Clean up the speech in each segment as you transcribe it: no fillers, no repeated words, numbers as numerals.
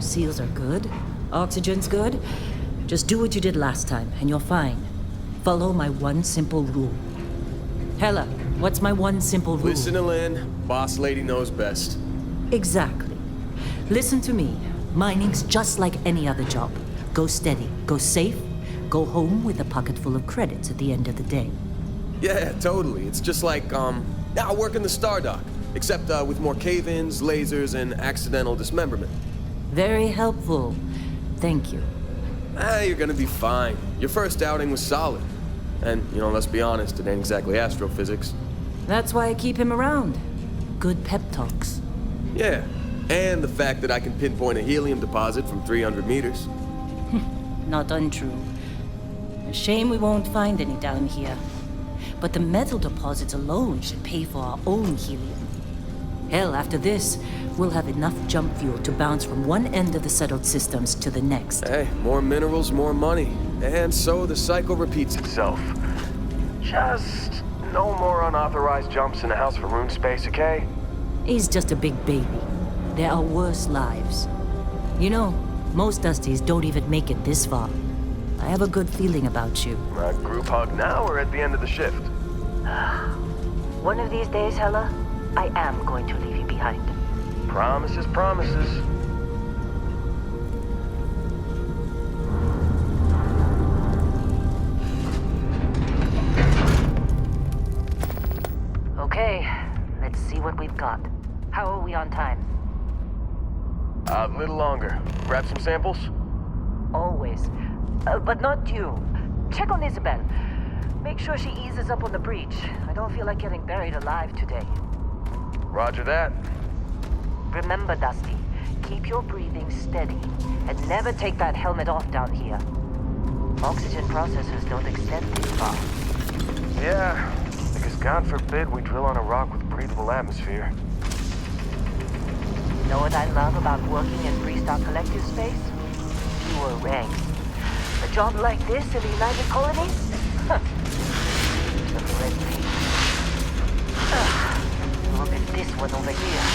Seals are good. Oxygen's good. Just do what you did last time, and you're fine. Follow my one simple rule. Hella, what's my one simple rule? Listen to Lynn. Boss lady knows best. Exactly. Listen to me. Mining's just like any other job. Go steady, go safe, go home with a pocket full of credits at the end of the day. Yeah, totally. It's just like, now working the Star Dock. Except with more cave-ins, lasers, and accidental dismemberment. Very helpful. Thank you. You're gonna be fine. Your first outing was solid. And, let's be honest, it ain't exactly astrophysics. That's why I keep him around. Good pep talks. Yeah, and the fact that I can pinpoint a helium deposit from 300 meters. Not untrue. A shame we won't find any down here. But the metal deposits alone should pay for our own helium. Hell, after this, we'll have enough jump fuel to bounce from one end of the settled systems to the next. Hey, more minerals, more money. And so the cycle repeats itself. Just no more unauthorized jumps in the house for rune space, okay? He's just a big baby. There are worse lives. Most Dusties don't even make it this far. I have a good feeling about you. A group hug now or at the end of the shift? One of these days, Hella, I am going to leave you behind. Promises, promises. Okay, let's see what we've got. How are we on time? A little longer. Grab some samples? Always. But not you. Check on Isabel. Make sure she eases up on the breach. I don't feel like getting buried alive today. Roger that. Remember, Dusty, keep your breathing steady and never take that helmet off down here. Oxygen processors don't extend this far. Yeah, because God forbid we drill on a rock with breathable atmosphere. Know what I love about working in Freestar Collective space? Fewer ranks. A job like this in the United Colonies? Huh. The red tape. Look at this one over here.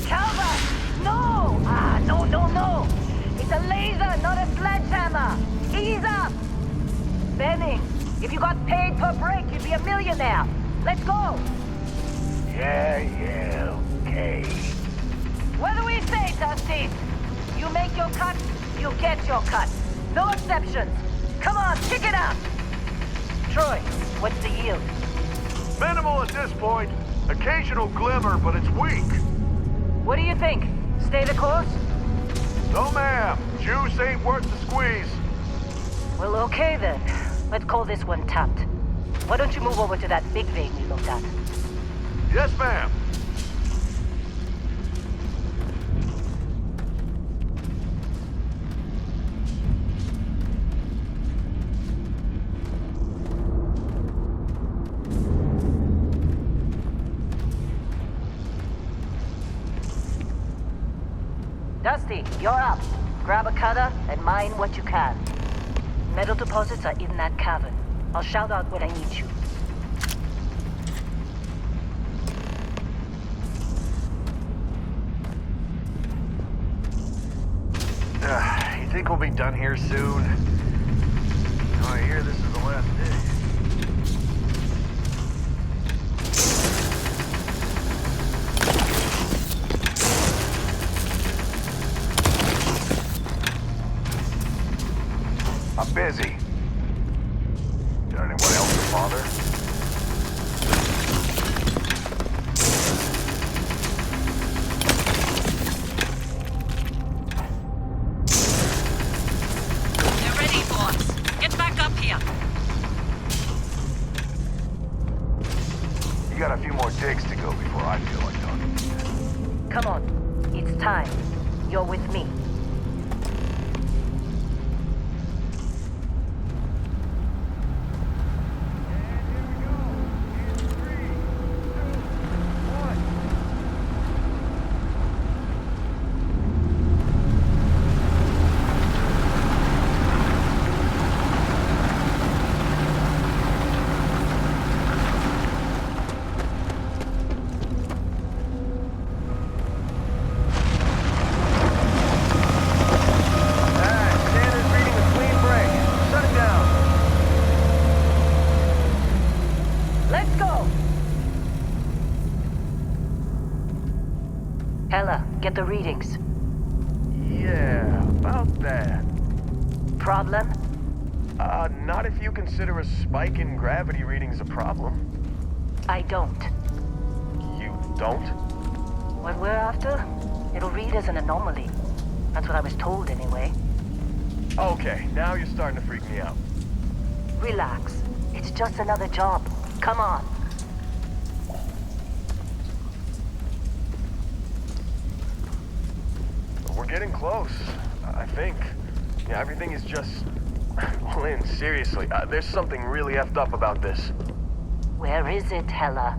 Calvert! No! No! It's a laser, not a sledgehammer! Ease up! Benning, if you got paid per break, you'd be a millionaire. Let's go! Yeah, okay. What do we say, Dusty? You make your cut, you get your cut. No exceptions. Come on, kick it up! Troy, what's the yield? Minimal at this point. Occasional glimmer, but it's weak. What do you think? Stay the course? No, ma'am. Juice ain't worth the squeeze. Well, okay then. Let's call this one tapped. Why don't you move over to that big vein we looked at? Yes, ma'am. Dusty, you're up. Grab a cutter and mine what you can. Metal deposits are in that cavern. I'll shout out when I need you. You think we'll be done here soon? I hear this is the last day. I'm busy. Got anyone else to bother? They're ready, boss. Get back up here. You got a few more digs to go before I feel like talking. Come on. It's time. You're with me. Hella, get the readings. Yeah, about that. Problem? Not if you consider a spike in gravity readings a problem. I don't. You don't? What we're after, it'll read as an anomaly. That's what I was told anyway. Okay, now you're starting to freak me out. Relax. It's just another job. Come on. We're getting close, I think. Yeah, everything is just... Well, Lynn, seriously, there's something really effed up about this. Where is it, Hella?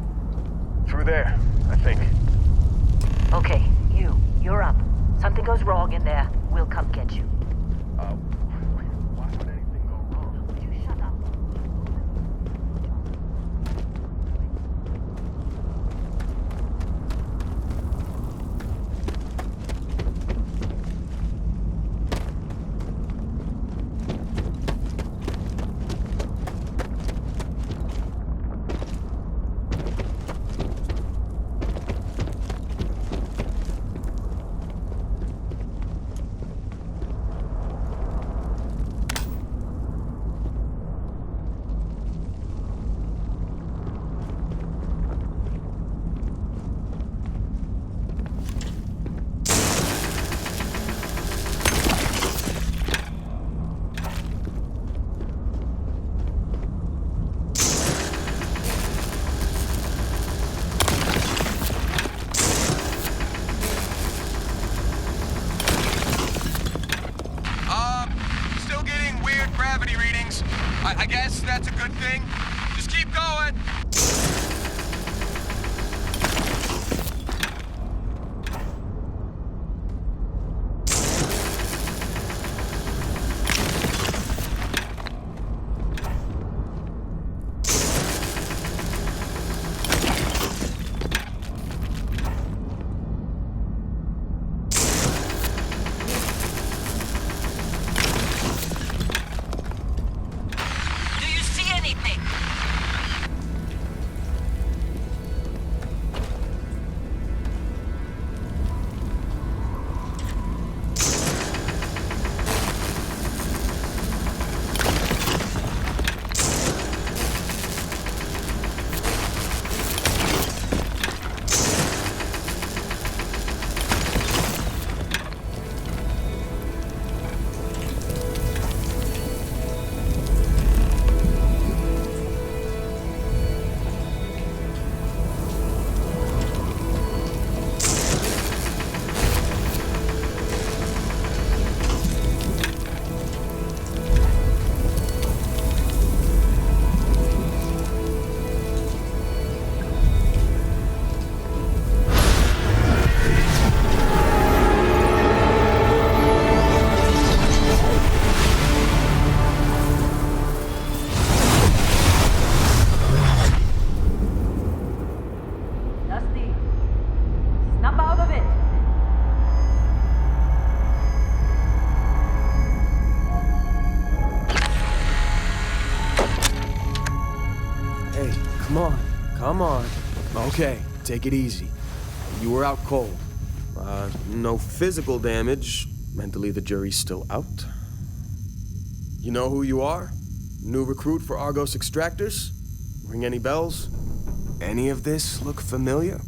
Through there, I think. Okay, you're up. Something goes wrong in there, we'll come get you. Why would anything go wrong? Would you shut up? Still getting weird gravity readings. I guess that's a good thing. Just keep going. Do you see anything? Dusty, snap out of it. Hey, come on. Come on. Okay, take it easy. You were out cold. No physical damage. Mentally, the jury's still out. You know who you are? New recruit for Argos Extractors? Ring any bells? Any of this look familiar?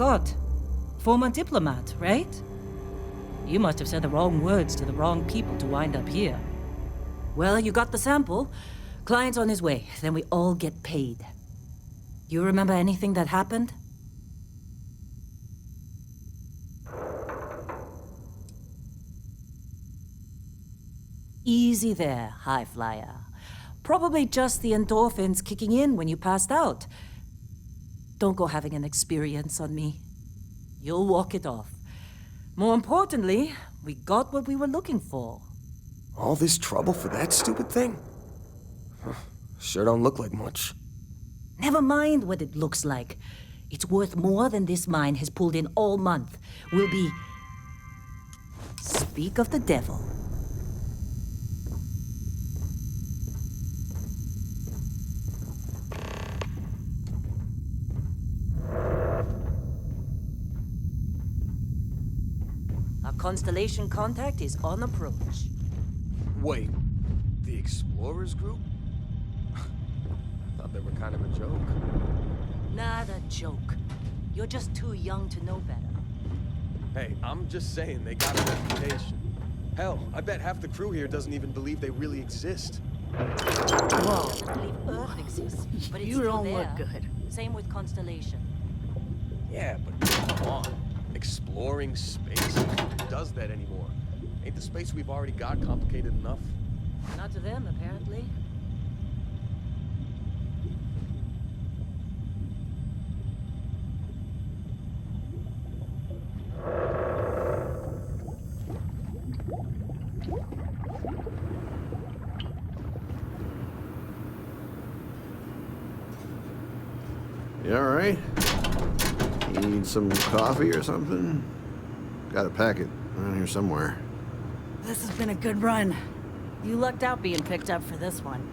forgot. Former diplomat, right? You must have said the wrong words to the wrong people to wind up here. Well, you got the sample. Client's on his way, then we all get paid. You remember anything that happened? Easy there, high flyer. Probably just the endorphins kicking in when you passed out. Don't go having an experience on me. You'll walk it off. More importantly, we got what we were looking for. All this trouble for that stupid thing? Huh, sure don't look like much. Never mind what it looks like. It's worth more than this mine has pulled in all month. We'll be... Speak of the devil. Our Constellation contact is on approach. Wait, the Explorers group? I thought they were kind of a joke. Not a joke. You're just too young to know better. Hey, I'm just saying they got a reputation. Hell, I bet half the crew here doesn't even believe they really exist. Whoa. Doesn't believe Earth exists, but it's You still don't there. look good. Same with Constellation. Yeah, but come on. Exploring space? Who does that anymore? Ain't the space we've already got complicated enough? Not to them, apparently. You all right? Need some coffee or something? Got a packet around here somewhere. This has been a good run. You lucked out being picked up for this one.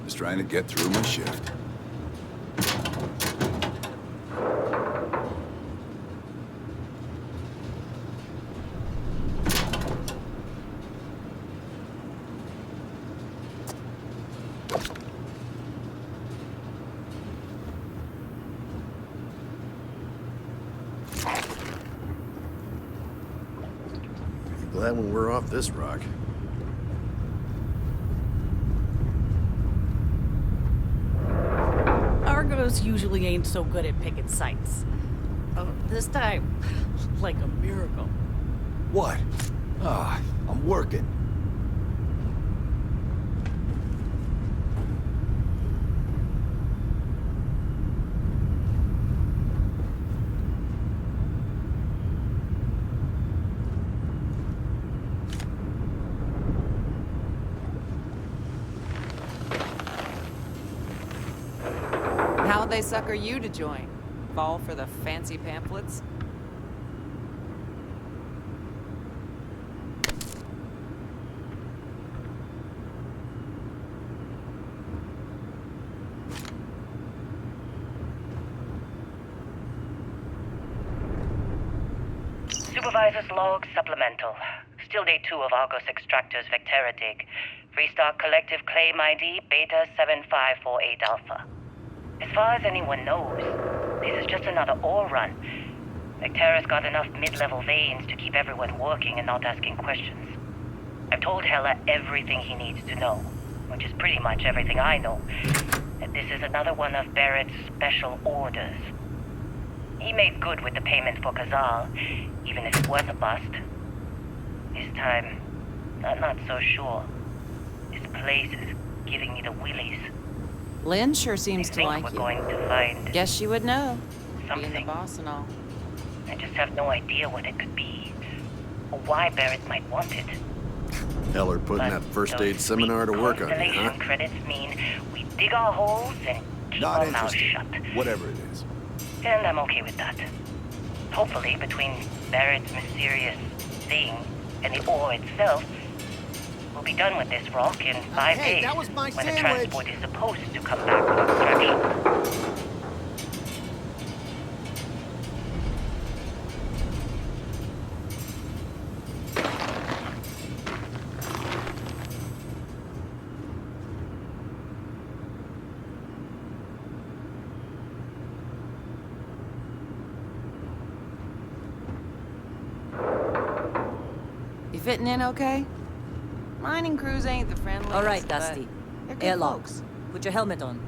Just trying to get through my shift. Glad when we're off this rock. Argos usually ain't so good at picking sites. Oh, this time, like a miracle. What? Ah, I'm working. How'd they sucker you to join? Fall for the fancy pamphlets? Supervisor's log supplemental. Still day 2 of Argos Extractor's Vectera dig. Restart collective claim ID Beta 7548 Alpha. As far as anyone knows, this is just another ore run. Vectera's got enough mid-level veins to keep everyone working and not asking questions. I've told Hella everything he needs to know, which is pretty much everything I know. That this is another one of Barrett's special orders. He made good with the payment for Kazal, even if it was a bust. This time, I'm not so sure. This place is giving me the willies. Lynn sure seems I to think like we're you. going to find Guess she would know. Being the something. boss and all. I just have no idea what it could be, or why Barrett might want it. Heller putting that first aid those seminar to sweet work on you, Constellation huh? credits mean we dig our holes and keep Not our mouths interested. shut. Whatever it is. And I'm okay with that. Hopefully, between Barrett's mysterious thing and the ore itself, we'll be done with this rock in 5 hey, days, that was my when the sandwich. transport is supposed to come back from extraction. You fitting in okay? Mining crews ain't the friendliest. All right, but Dusty. they're good Airlocks. folks. Put your helmet on.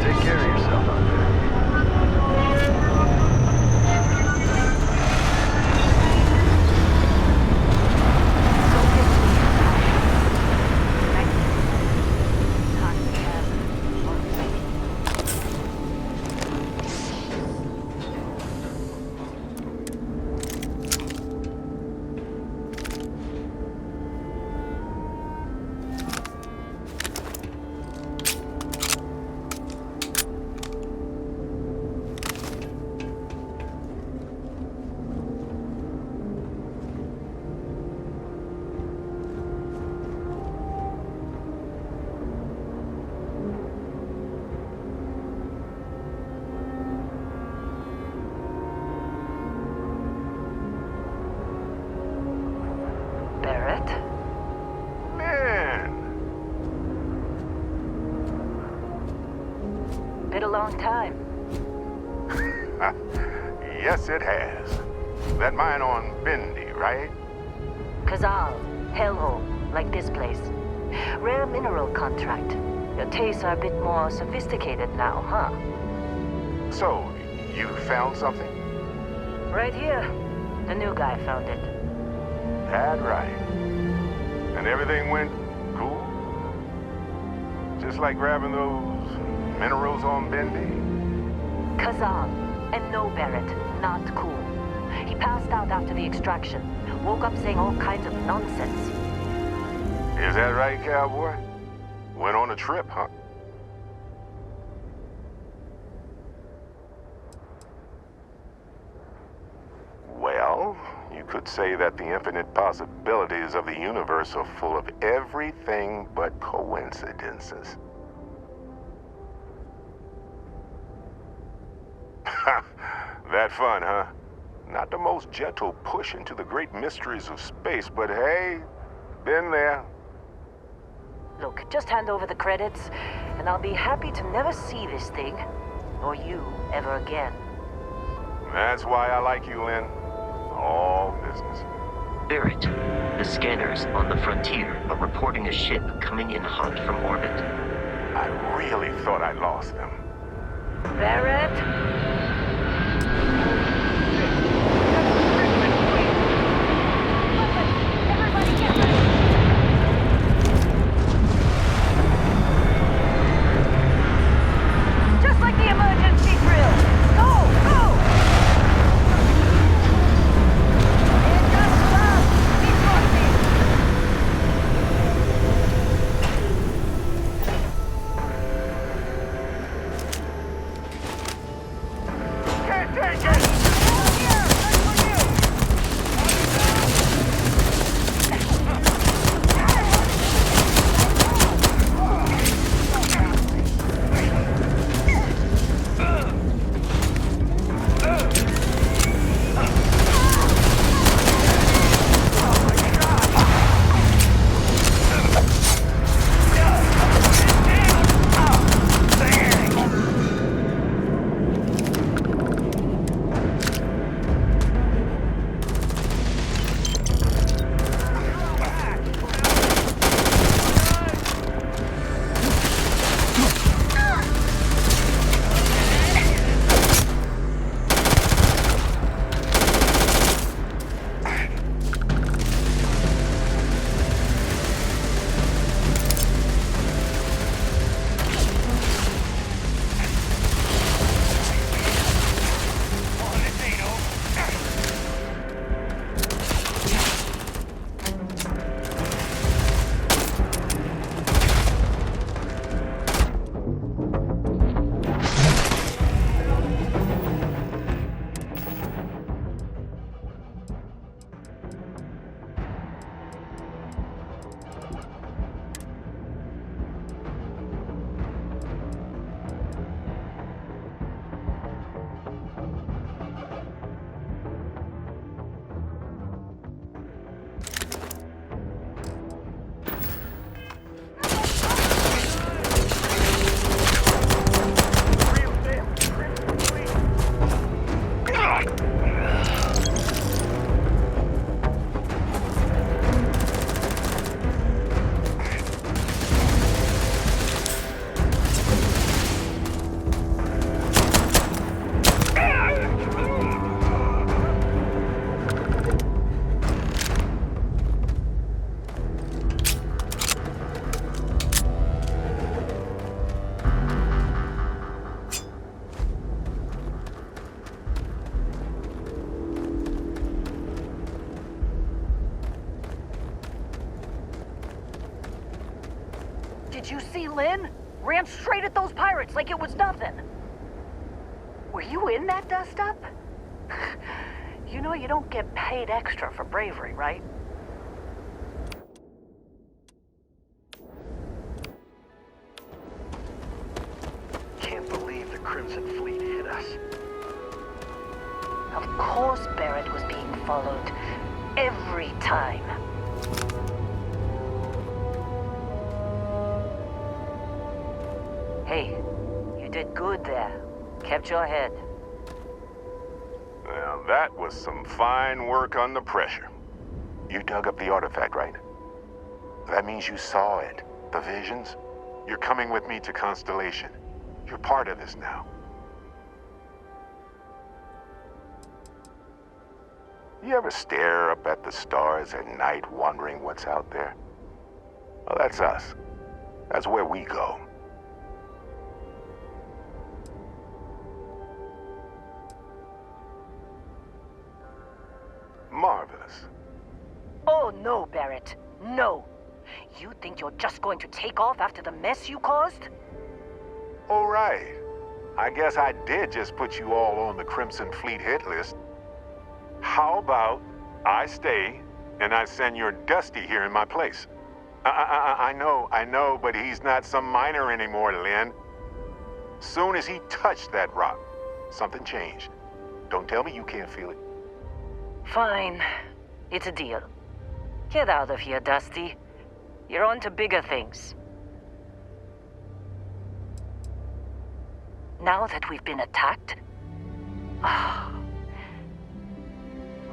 Take care of yourself out there. Barrett? Man, Been a long time. yes it has. That mine on Bendy, right? Kazal, hellhole, like this place. Rare mineral contract. Your tastes are a bit more sophisticated now, huh? So, you found something? Right here. The new guy found it. That right. And everything went cool? Just like grabbing those minerals on Bendy? Kazal, and no Barrett, not cool. He passed out after the extraction. Woke up saying all kinds of nonsense. Is that right, cowboy? Went on a trip, huh? Well, you could say that the infinite possibilities of the universe are full of everything but coincidences. That fun, huh? Not the most gentle push into the great mysteries of space, but hey, been there. Look, just hand over the credits, and I'll be happy to never see this thing, or you, ever again. That's why I like you, Lynn. All business. Barrett, the scanners on the frontier are reporting a ship coming in hot from orbit. I really thought I lost them. Barrett? Did you see Lynn? Ran straight at those pirates like it was nothing. Were you in that dust-up? You know you don't get paid extra for bravery, right? Can't believe the Crimson Fleet hit us. Of course Barrett was being followed. Every time. Hey, you did good there. Kept your head. Now, that was some fine work under pressure. You dug up the artifact, right? That means you saw it. The visions? You're coming with me to Constellation. You're part of this now. You ever stare up at the stars at night wondering what's out there? Well, that's us. That's where we go. Marvelous. Oh no, Barrett. No. You think you're just going to take off after the mess you caused? All right. I guess I did just put you all on the Crimson Fleet hit list. How about I stay and I send your Dusty here in my place? I know, but he's not some miner anymore, Lynn. Soon as he touched that rock, something changed. Don't tell me you can't feel it. Fine. It's a deal. Get out of here, Dusty. You're on to bigger things. Now that we've been attacked,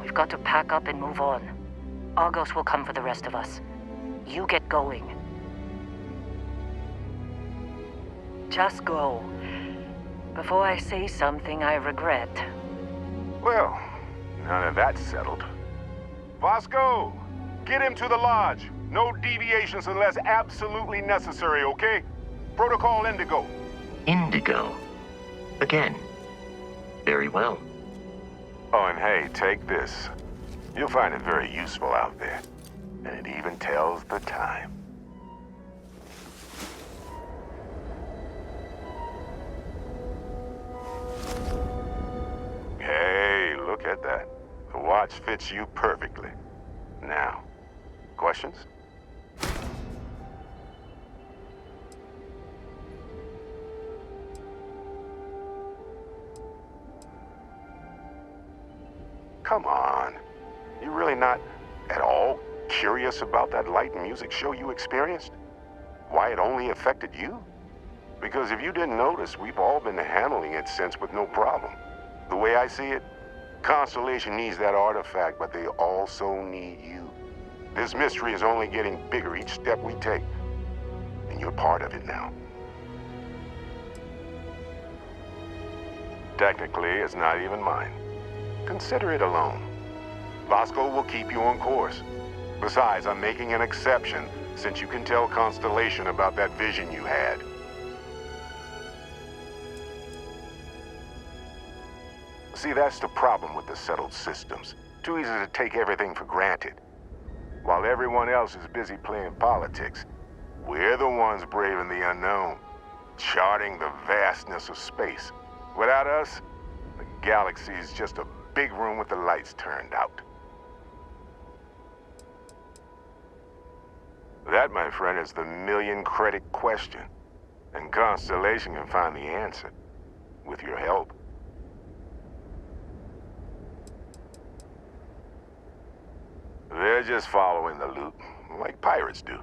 we've got to pack up and move on. Argos will come for the rest of us. You get going. Just go. Before I say something I regret. Well, now that that's settled. Vasco, get him to the lodge. No deviations unless absolutely necessary, okay? Protocol Indigo. Indigo. Again. Very well. Oh, and hey, take this. You'll find it very useful out there. And it even tells the time. Hey, look at that. The watch fits you perfectly. Now, questions? Come on. You really not at all curious about that light and music show you experienced? Why it only affected you? Because if you didn't notice, we've all been handling it since with no problem. The way I see it, Constellation needs that artifact, but they also need you. This mystery is only getting bigger each step we take. And you're part of it now. Technically, it's not even mine. Consider it alone. Vasco will keep you on course. Besides, I'm making an exception since you can tell Constellation about that vision you had. See, that's the problem with the settled systems. Too easy to take everything for granted. While everyone else is busy playing politics, we're the ones braving the unknown, charting the vastness of space. Without us, the galaxy is just a big room with the lights turned out. That, my friend, is the million-credit question. And Constellation can find the answer, with your help. They're just following the loot, like pirates do.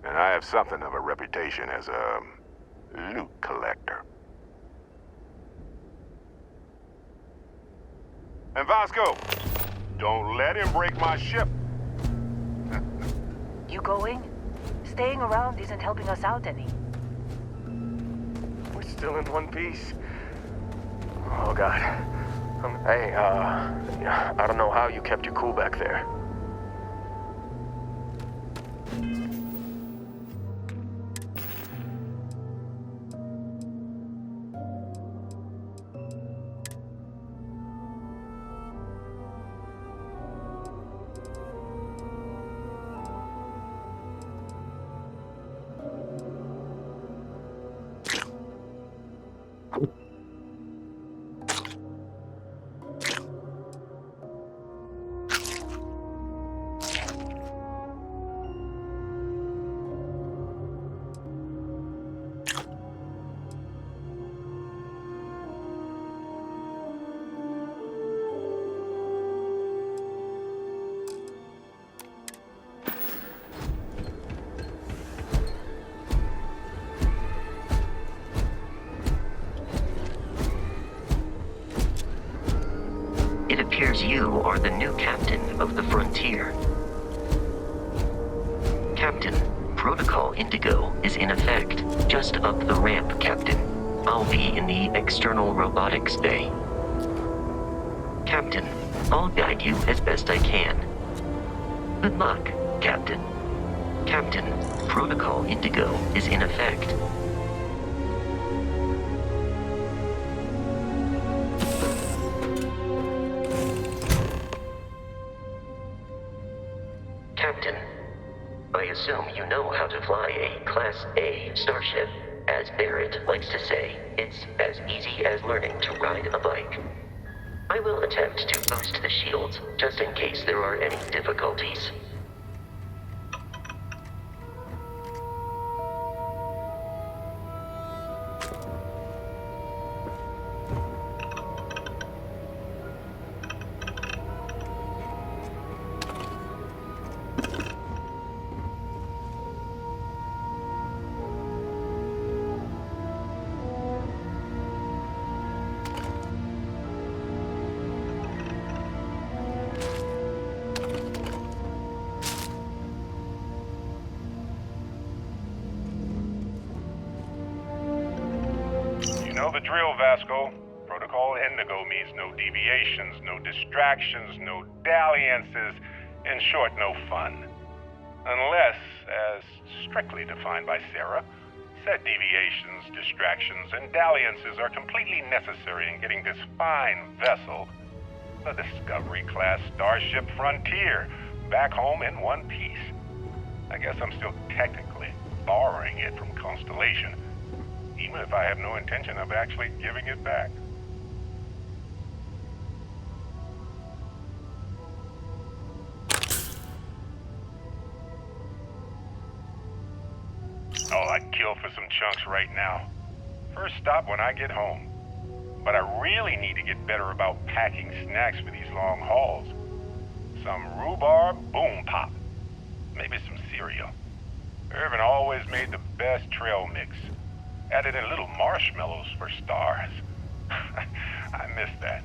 And I have something of a reputation as a loot collector. And Vasco, don't let him break my ship. You going? Staying around isn't helping us out any. We're still in one piece. Oh, God. Hey, I don't know how you kept your cool back there. It appears you are the new captain of the Frontier. Captain, Protocol Indigo is in effect. Just up the ramp, Captain. I'll be in the external robotics bay. Captain, I'll guide you as best I can. Good luck, Captain. Captain, Protocol Indigo is in effect. Captain, I assume you know how to fly a Class A starship. As Barrett likes to say, it's as easy as learning to ride a bike. I will attempt to boost the shields, just in case there are any difficulties. Know the drill, Vasco. Protocol Indigo means no deviations, no distractions, no dalliances, in short, no fun. Unless, as strictly defined by Sarah, said deviations, distractions, and dalliances are completely necessary in getting this fine vessel, the Discovery-class Starship Frontier, back home in one piece. I guess I'm still technically borrowing it from Constellation, even if I have no intention of actually giving it back. Oh, I'd kill for some chunks right now. First stop when I get home. But I really need to get better about packing snacks for these long hauls. Some rhubarb boom pop. Maybe some cereal. Irvin always made the best trail mix. Added in little marshmallows for stars. I miss that.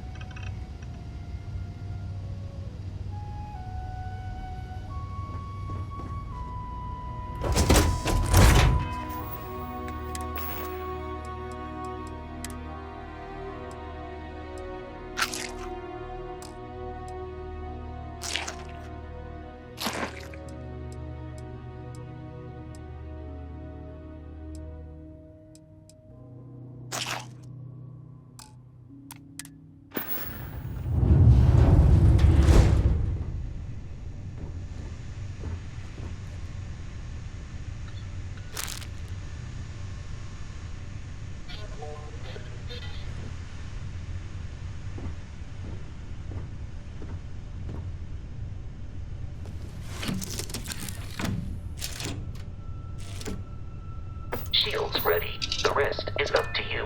Shields ready. The rest is up to you.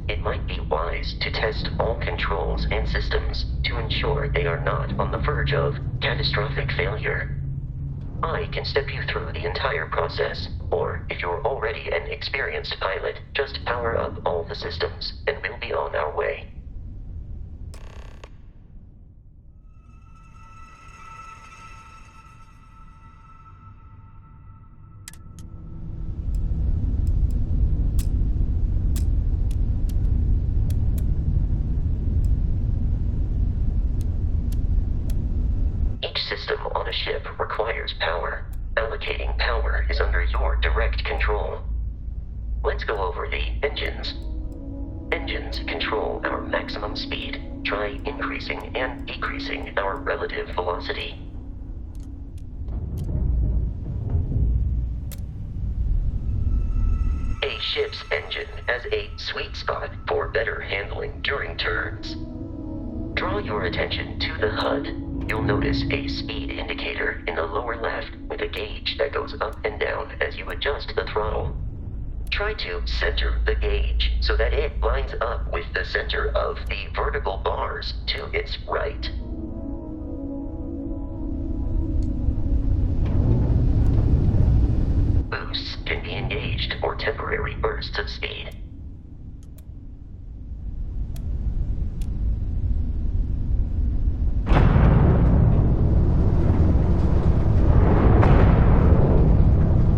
It might be wise to test all controls and systems to ensure they are not on the verge of catastrophic failure. I can step you through the entire process, or if you're already an experienced pilot, just power up all the systems, and we'll be on our way. system on a ship requires power. Allocating power is under your direct control. Let's go over the engines. Engines control our maximum speed. Try increasing and decreasing our relative velocity. A ship's engine has a sweet spot for better handling during turns. Draw your attention to the HUD. You'll notice a speed indicator in the lower left with a gauge that goes up and down as you adjust the throttle. Try to center the gauge so that it lines up with the center of the vertical bars to its right. Boosts can be engaged for temporary bursts of speed.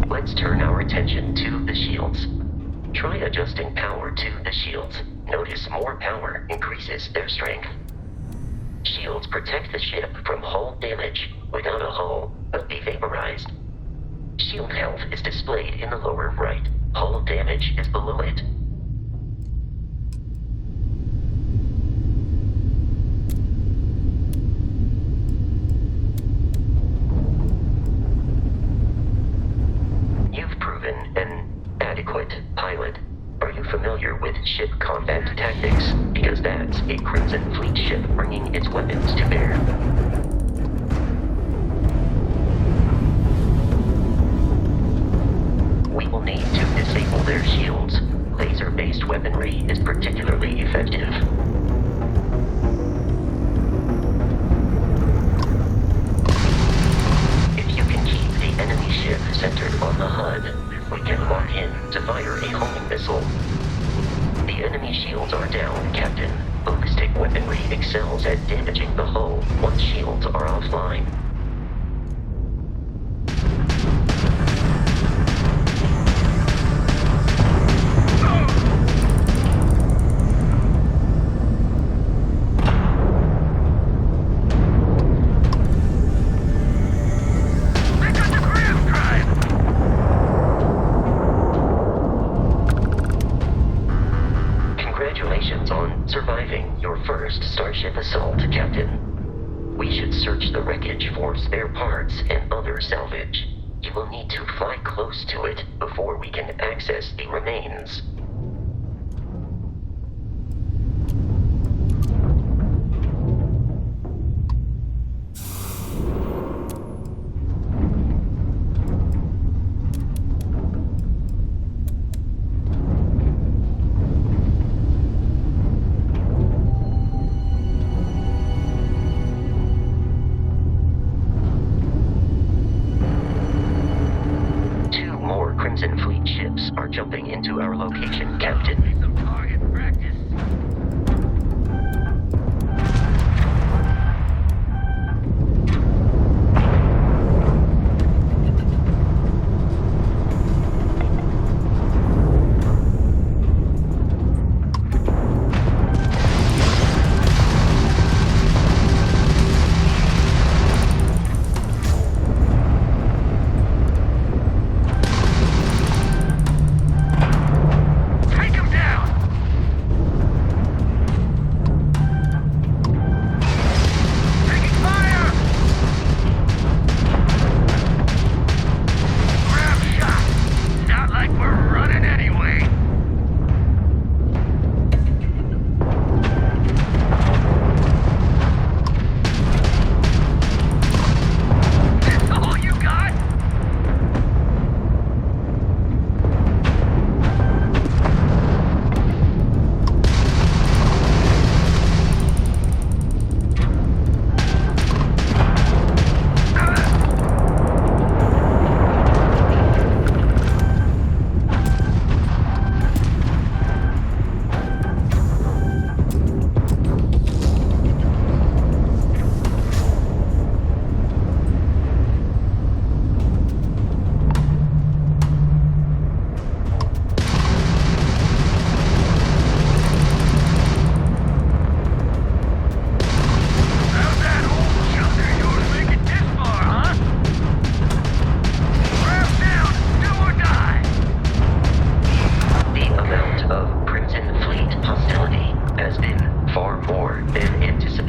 Let's turn our attention to the shields. Try adjusting power to the shields. Notice more power increases their strength. Shields protect the ship from hull damage. Without a hull, they'll be vaporized. Shield health is displayed in the lower right. Hull damage is below it. You've proven an adequate pilot. Are you familiar with ship combat tactics? Because that's a Crimson Fleet ship bringing its weapons to bear. We will need to disable their shields. Laser-based weaponry is particularly effective. If you can keep the enemy ship centered on the HUD, we can lock in to fire a homing missile. The enemy shields are down, Captain. Ballistic weaponry excels at damaging the hull once shields are offline. Congratulations on surviving your first Starship assault, Captain. We should search the wreckage for spare parts and other salvage. You will need to fly close to it before we can access the remains. Crimson Fleet ships are jumping into our location, Captain. Target practice.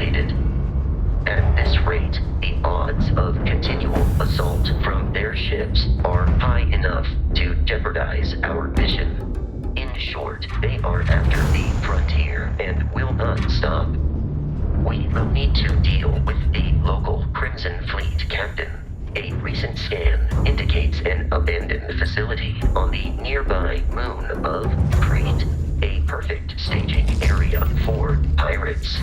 activated. At this rate, the odds of continual assault from their ships are high enough to jeopardize our mission. In short, they are after the frontier and will not stop. We will need to deal with the local Crimson Fleet captain. A recent scan indicates an abandoned facility on the nearby moon of Crete, a perfect staging area for pirates.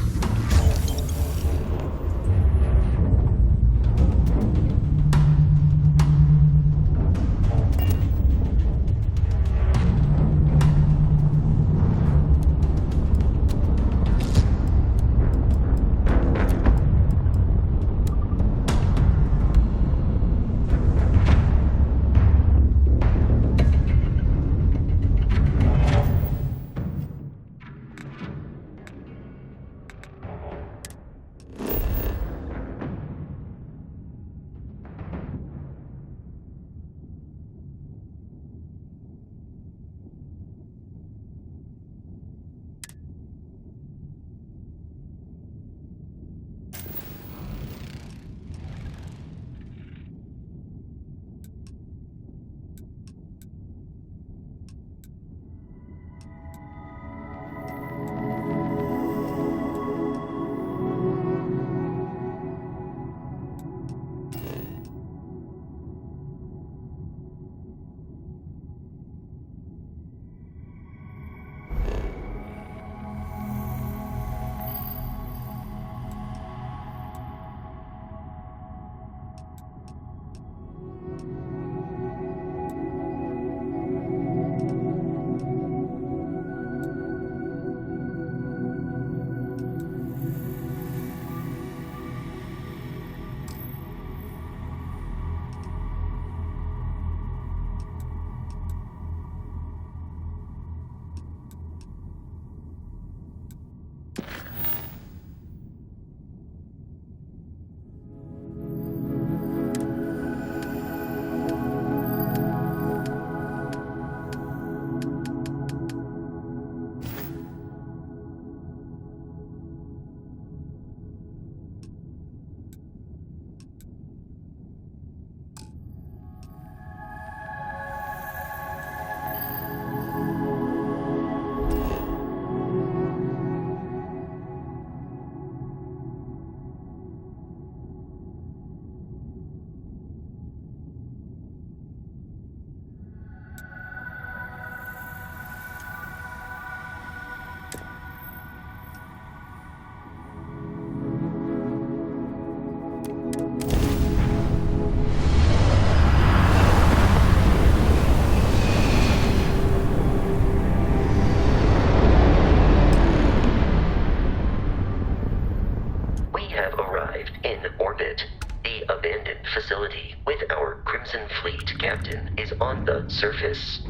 Facility with our Crimson Fleet captain is on the surface.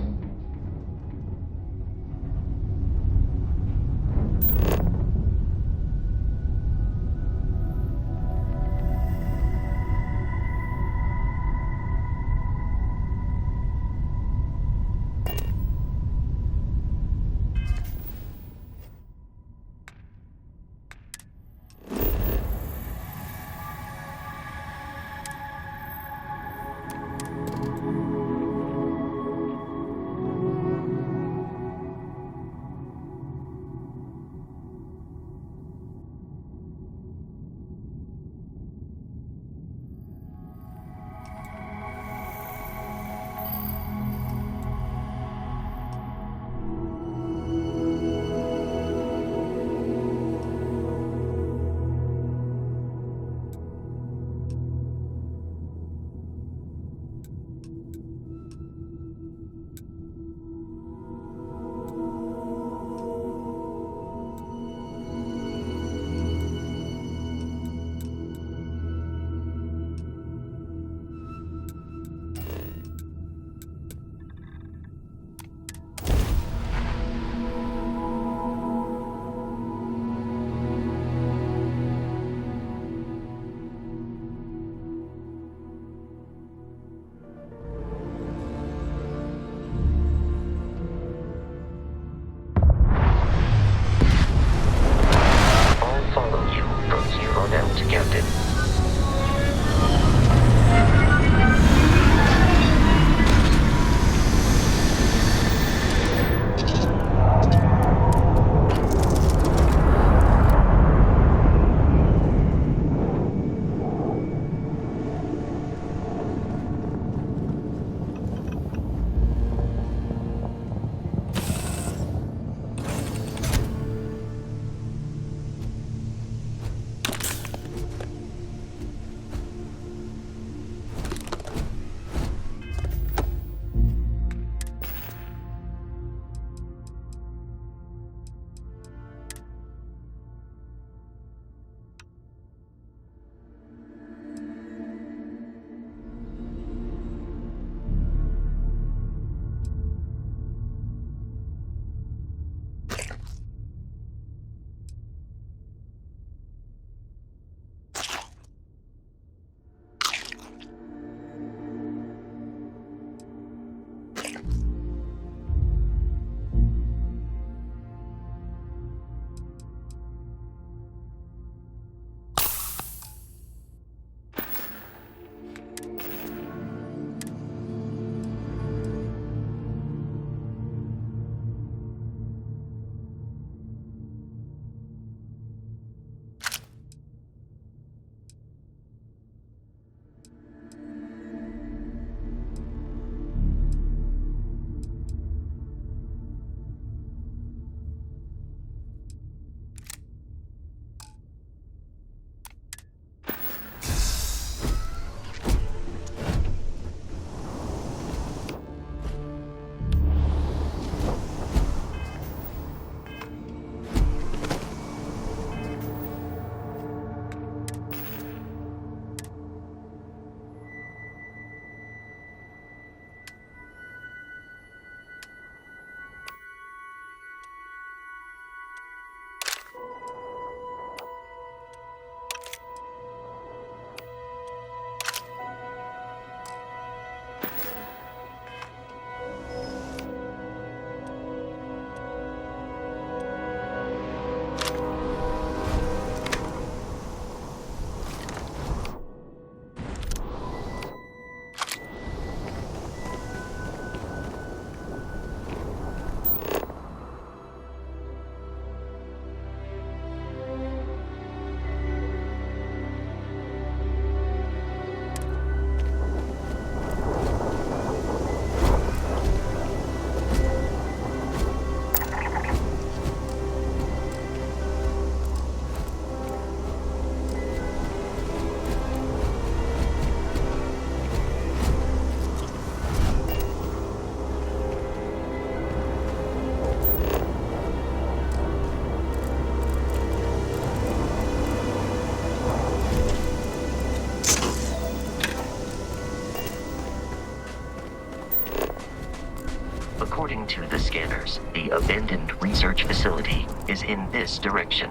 into the scanners. The abandoned research facility is in this direction.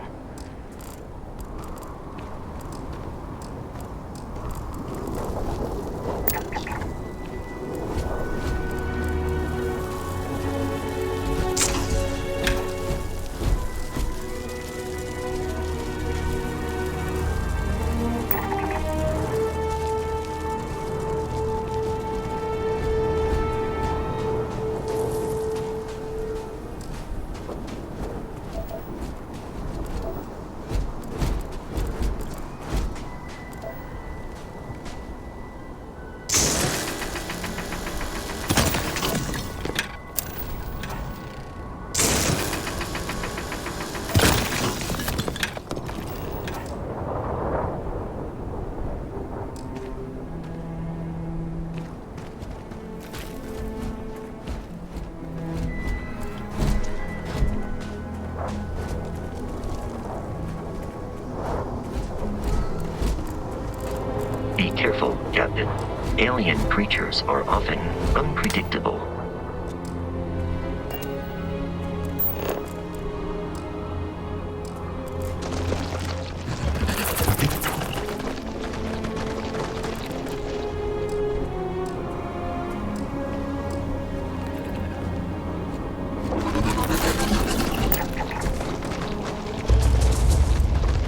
Be careful, Captain. Alien creatures are often unpredictable.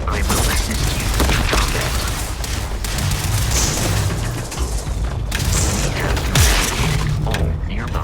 I will assist you in combat. We have eradicated all nearby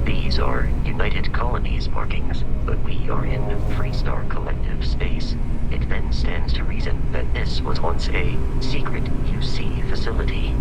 These are United Colonies markings, but we are in Freestar Collective space. It then stands to reason that this was once a secret UC facility.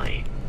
anomaly.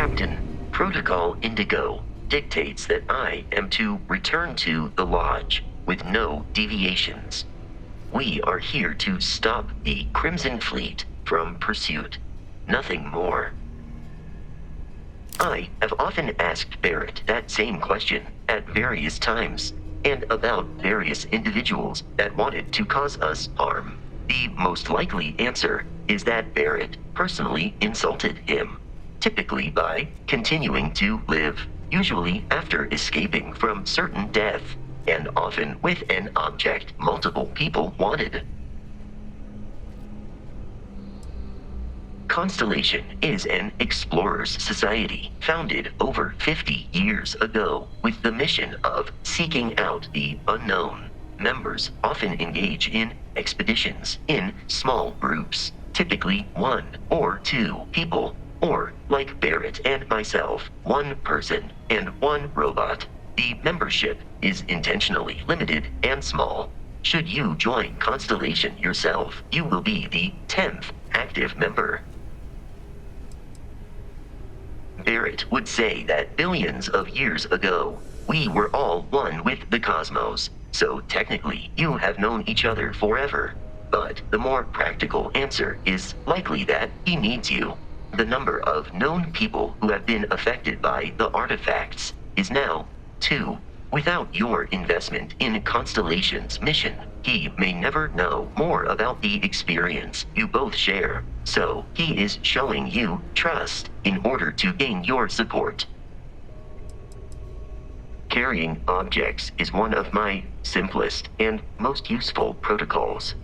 Captain, Protocol Indigo dictates that I am to return to the Lodge with no deviations. We are here to stop the Crimson Fleet from pursuit. Nothing more. I have often asked Barrett that same question at various times, and about various individuals that wanted to cause us harm. The most likely answer is that Barrett personally insulted him, typically by continuing to live, usually after escaping from certain death, and often with an object multiple people wanted. Constellation is an explorers society founded over 50 years ago with the mission of seeking out the unknown. Members often engage in expeditions in small groups, typically 1 or 2 people, or, like Barrett and myself, 1 person and 1 robot. The membership is intentionally limited and small. Should you join Constellation yourself, you will be the 10th active member. Barrett would say that billions of years ago, we were all one with the cosmos, so technically you have known each other forever. But the more practical answer is likely that he needs you. The number of known people who have been affected by the artifacts is now 2. Without your investment in Constellation's mission, he may never know more about the experience you both share. So he is showing you trust in order to gain your support. Carrying objects is one of my simplest and most useful protocols.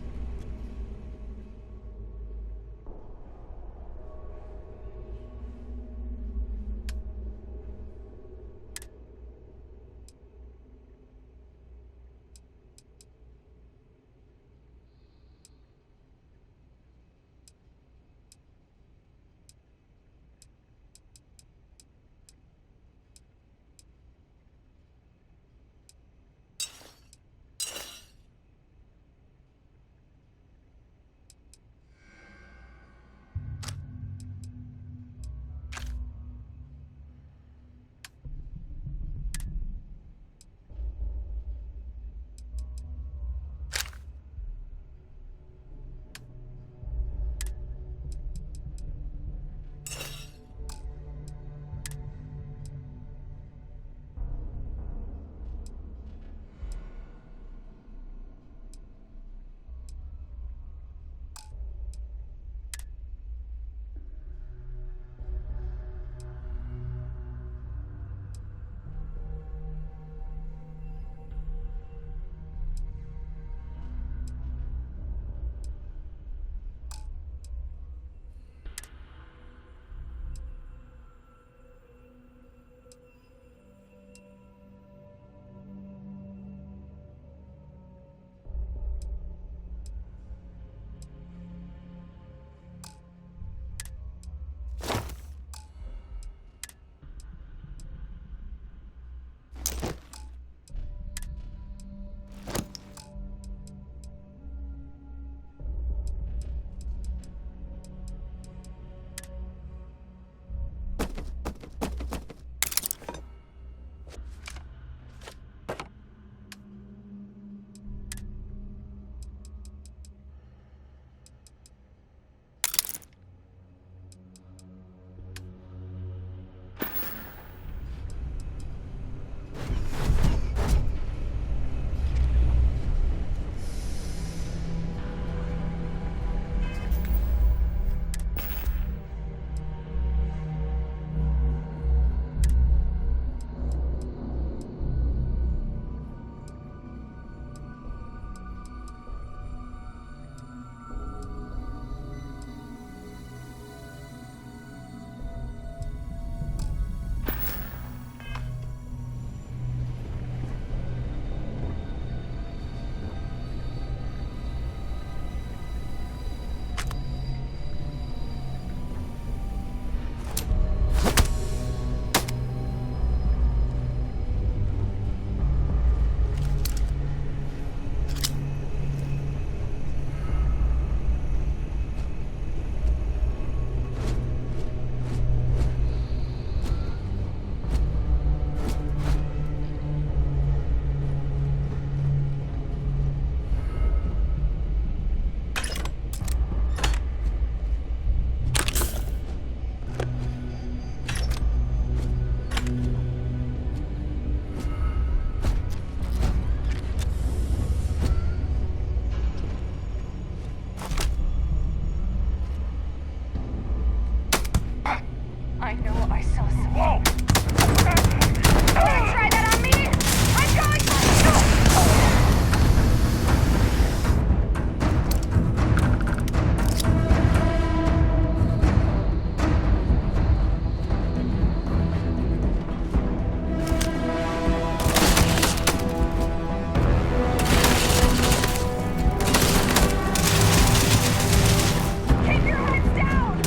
I saw something. Whoa! Don't try that on me! I'm going to... Keep your heads down!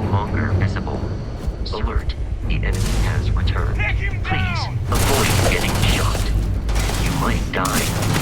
no longer visible. Alert. The enemy has returned. Please, avoid getting shot. You might die.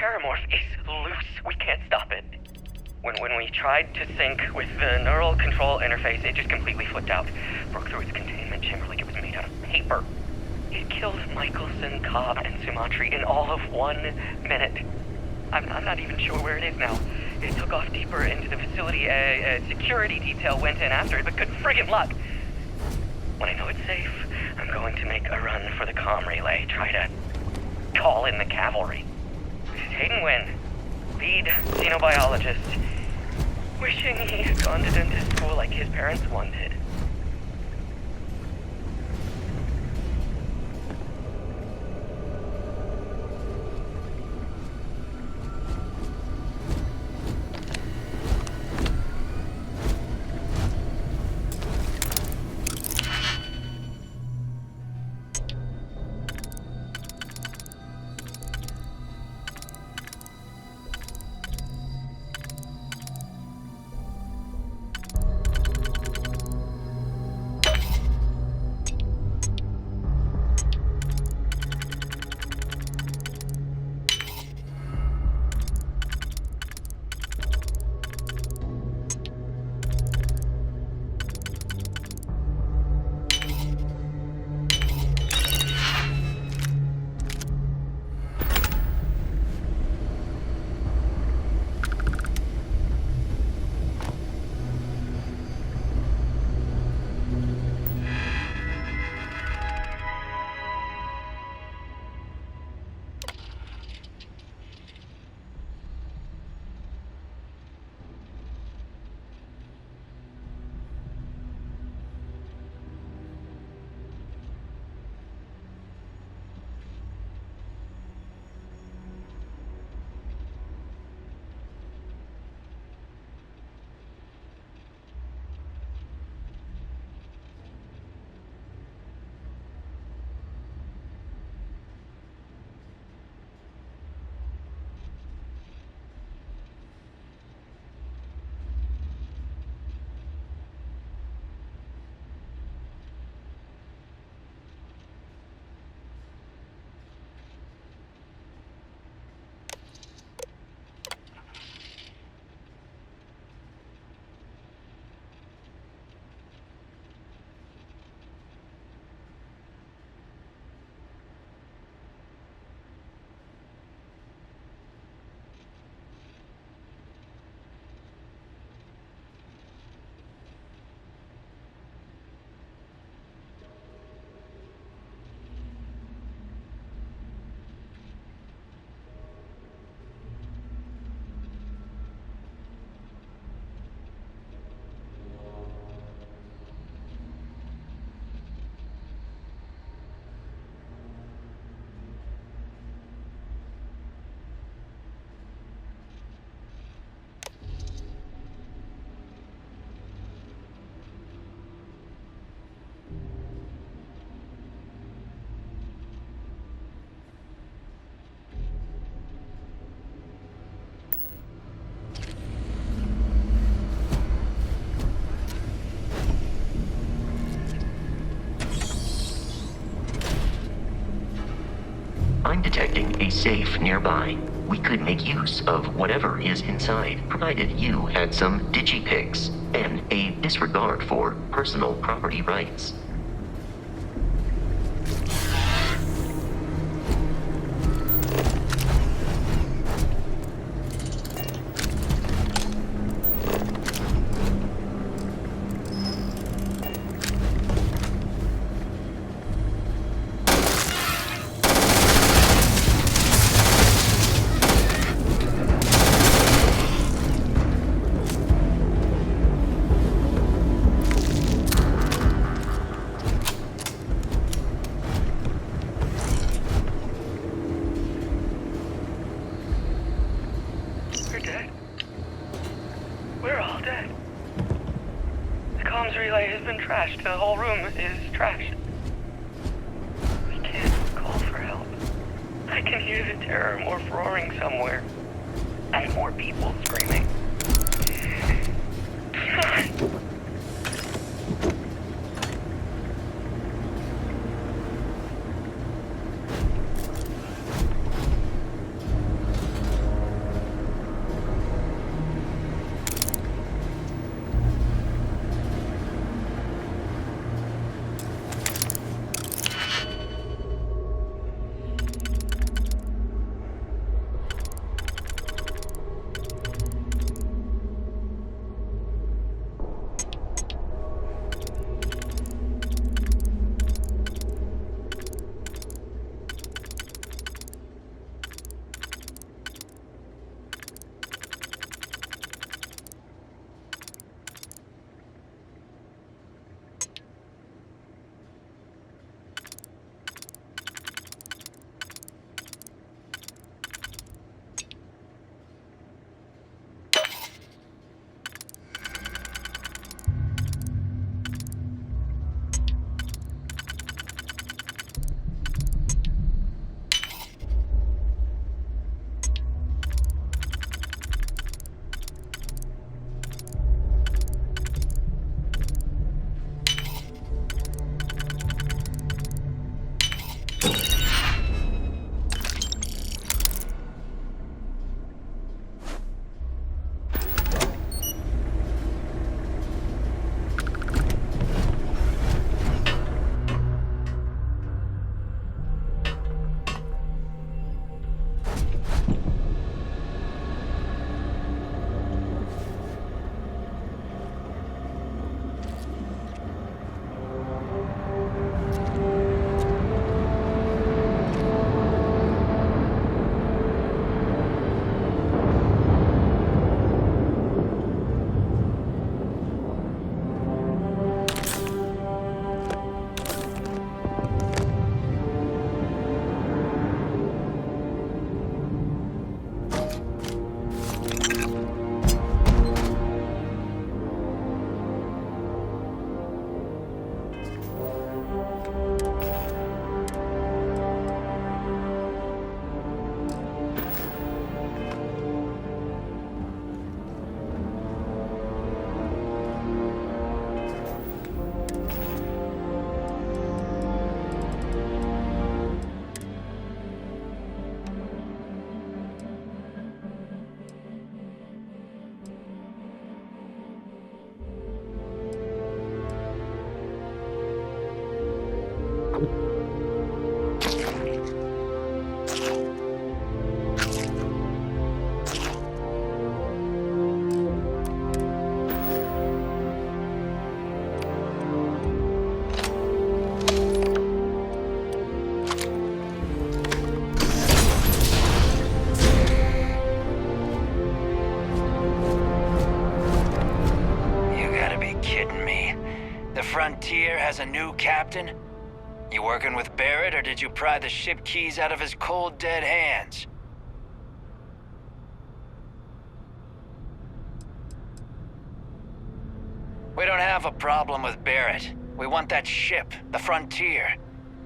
Terramorph is loose. We can't stop it. When we tried to sync with the neural control interface, it just completely flipped out. Broke through its containment chamber like it was made out of paper. It killed Michelson, Cobb, and Sumatri in all of 1 minute. I'm not even sure where it is now. It took off deeper into the facility. A security detail went in after it, but good friggin' luck. When I know it's safe, I'm going to make a run for the comm relay. Try to call in the cavalry. This is Hayden Wynn, lead xenobiologist. Wishing he had gone to dentist school like his parents wanted. I'm detecting a safe nearby. We could make use of whatever is inside, provided you had some digipics and a disregard for personal property rights. The whole room is trashed. We can't call for help. I can hear the Terramorph roaring somewhere. And more people screaming. Frontier has a new captain? You working with Barrett, or did you pry the ship keys out of his cold, dead hands? We don't have a problem with Barrett. We want that ship, the Frontier.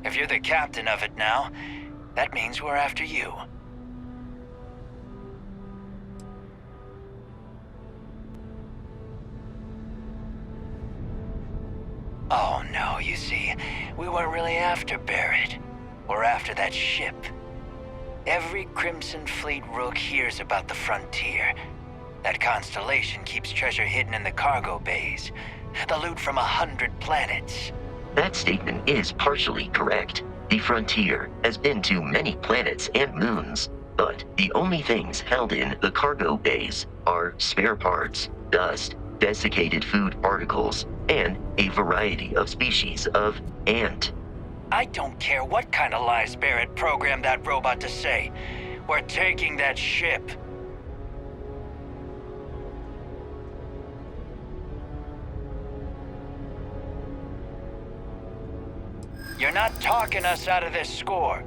If you're the captain of it now, that means we're after you. Oh no, you see, we weren't really after Barrett. We're after that ship. Every Crimson Fleet rook hears about the Frontier. That Constellation keeps treasure hidden in the cargo bays. The loot from 100 planets. That statement is partially correct. The Frontier has been to many planets and moons, but the only things held in the cargo bays are spare parts, dust, desiccated food particles, and a variety of species of ant. I don't care what kind of lies Barrett programmed that robot to say. We're taking that ship. You're not talking us out of this score.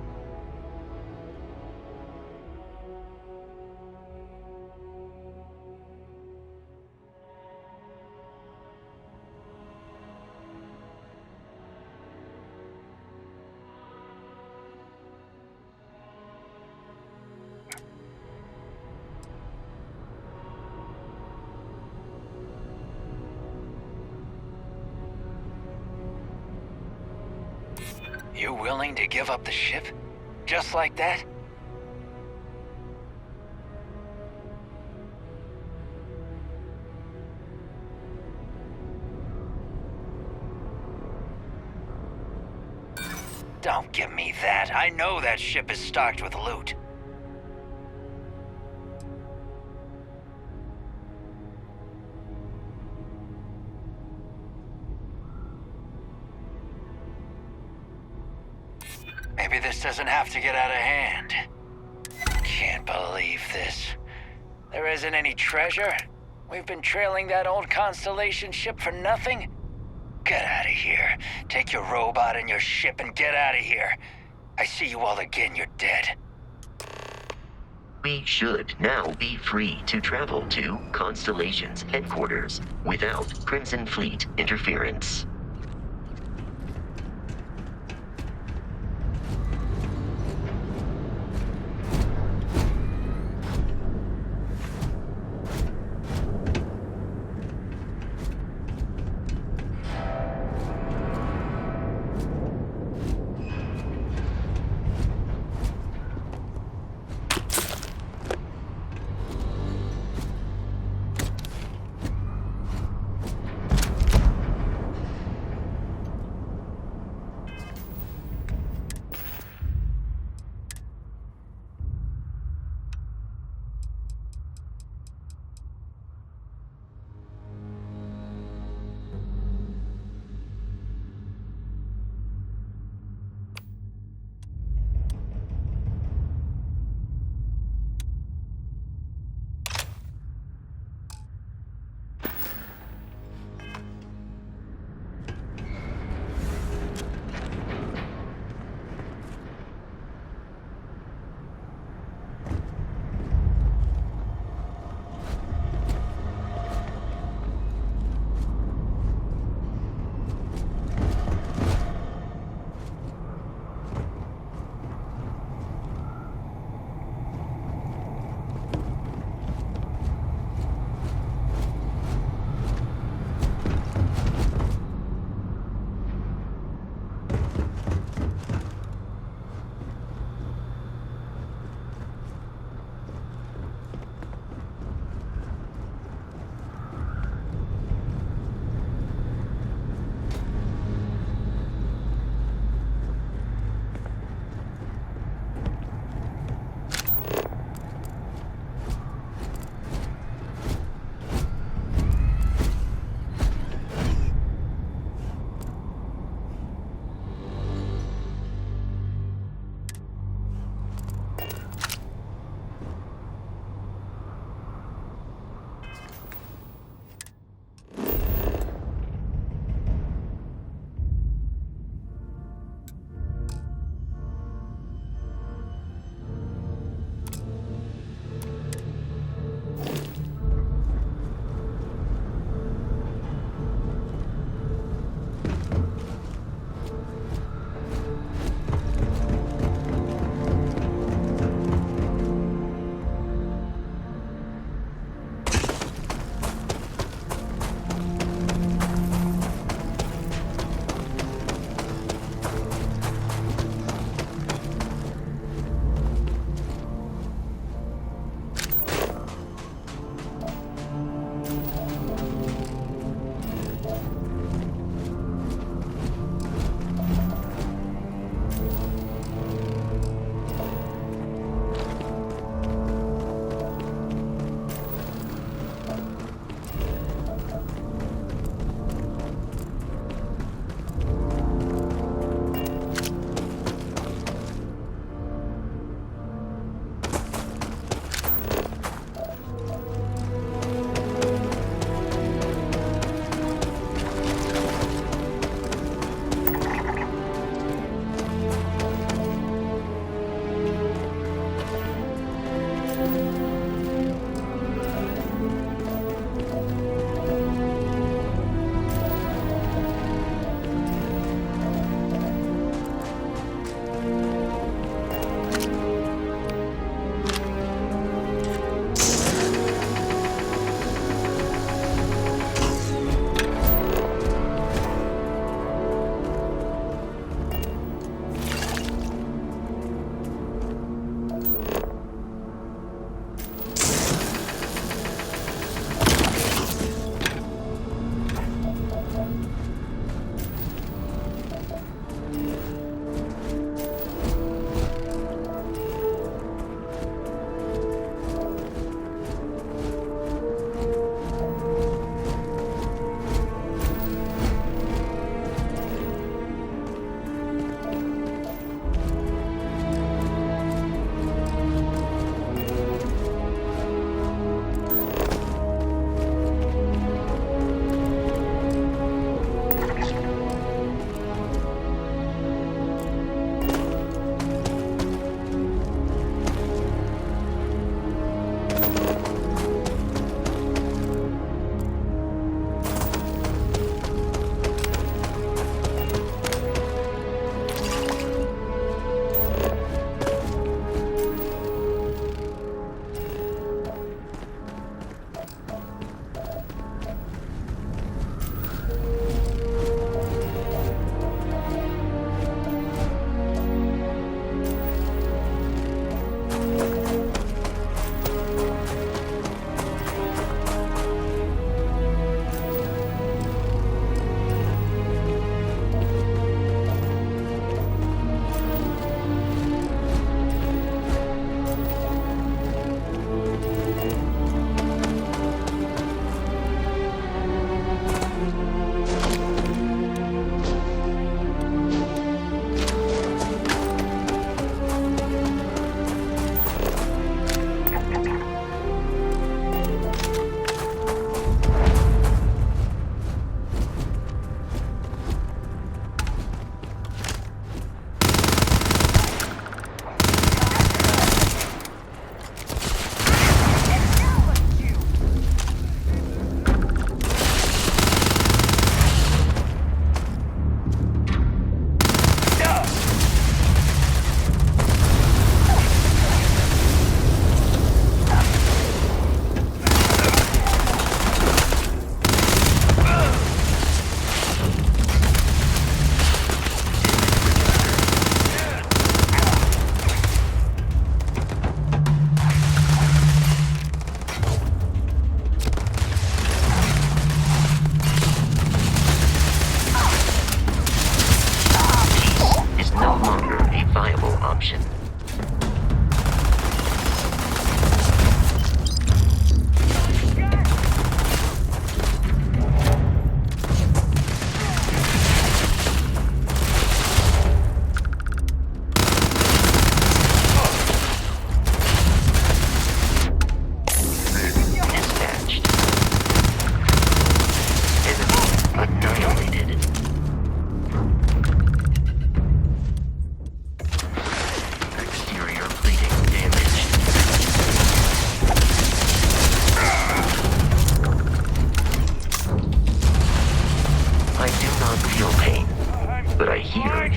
You willing to give up the ship? Just like that? Don't give me that. I know that ship is stocked with loot. Maybe this doesn't have to get out of hand. Can't believe this. There isn't any treasure? We've been trailing that old Constellation ship for nothing? Get out of here. Take your robot and your ship and get out of here. I see you all again, you're dead. We should now be free to travel to Constellation's headquarters without Crimson Fleet interference.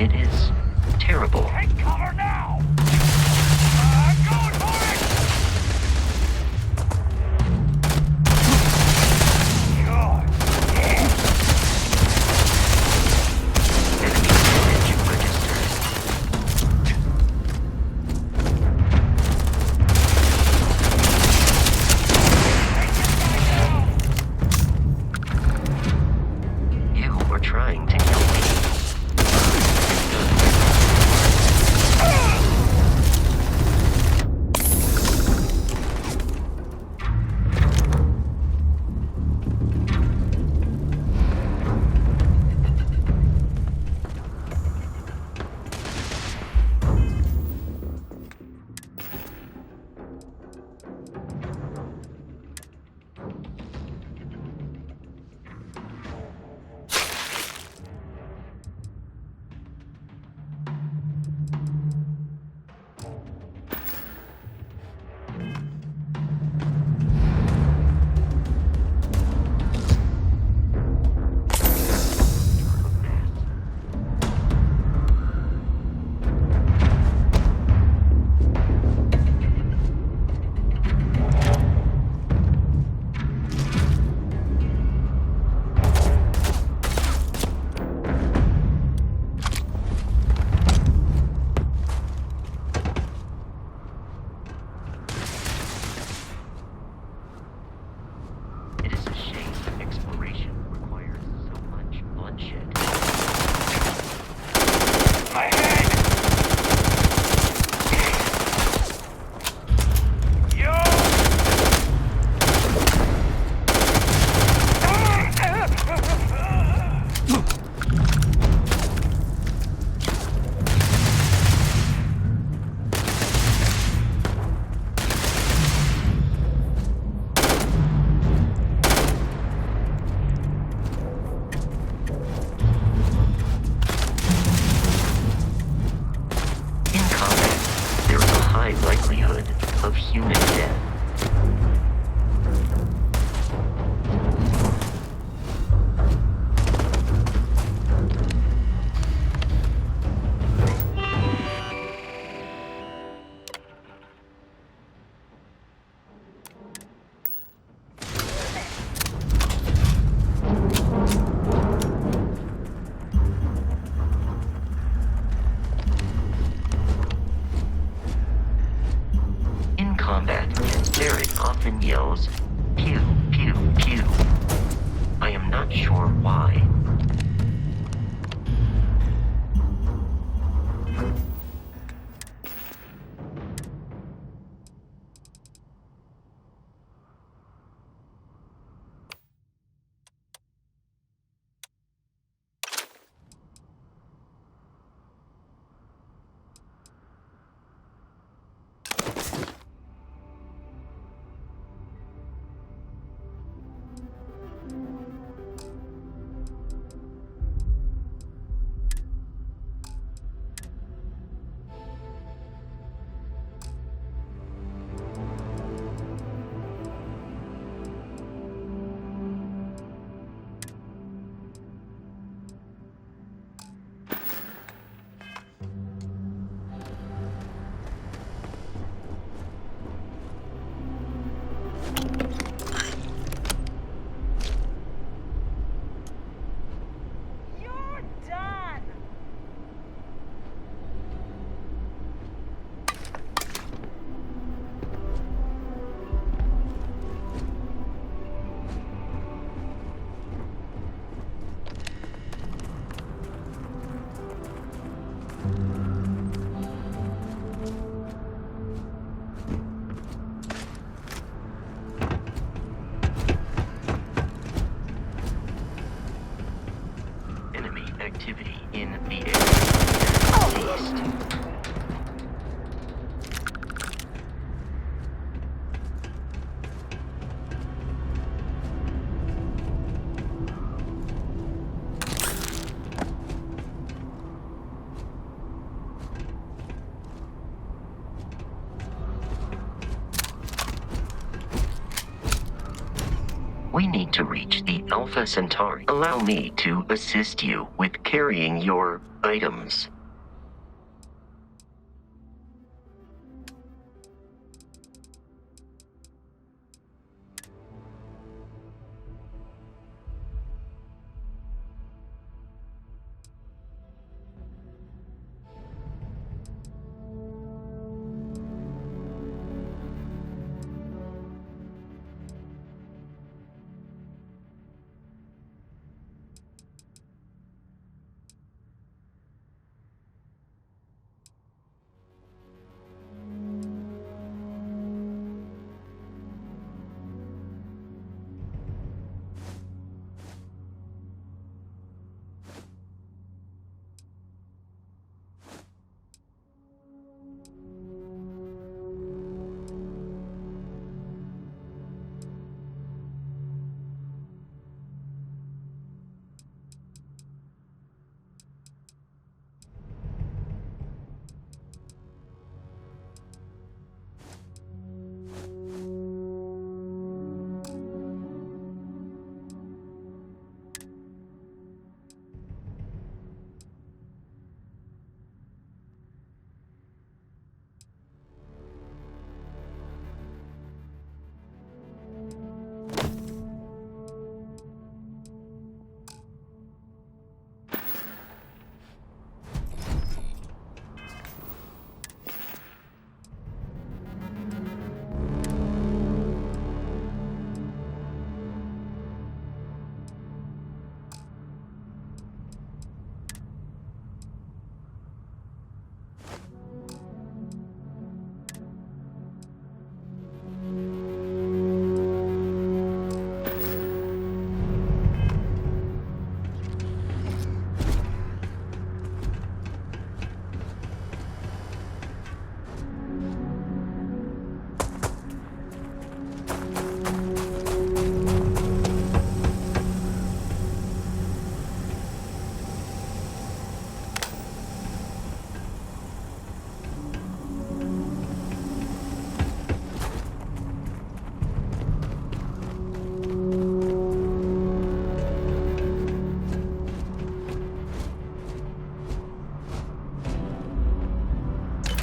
It is terrible. Take cover now! I'm going for it! God damn! Enemy engine registered. You were trying to kill me. It is a shame exploration requires so much bloodshed. My head! Yo! In combat, there is a high likelihood of human death. In combat, Derek often yells, pew, pew, pew. I am not sure why. We need to reach the Alpha Centauri. Allow me to assist you with carrying your items.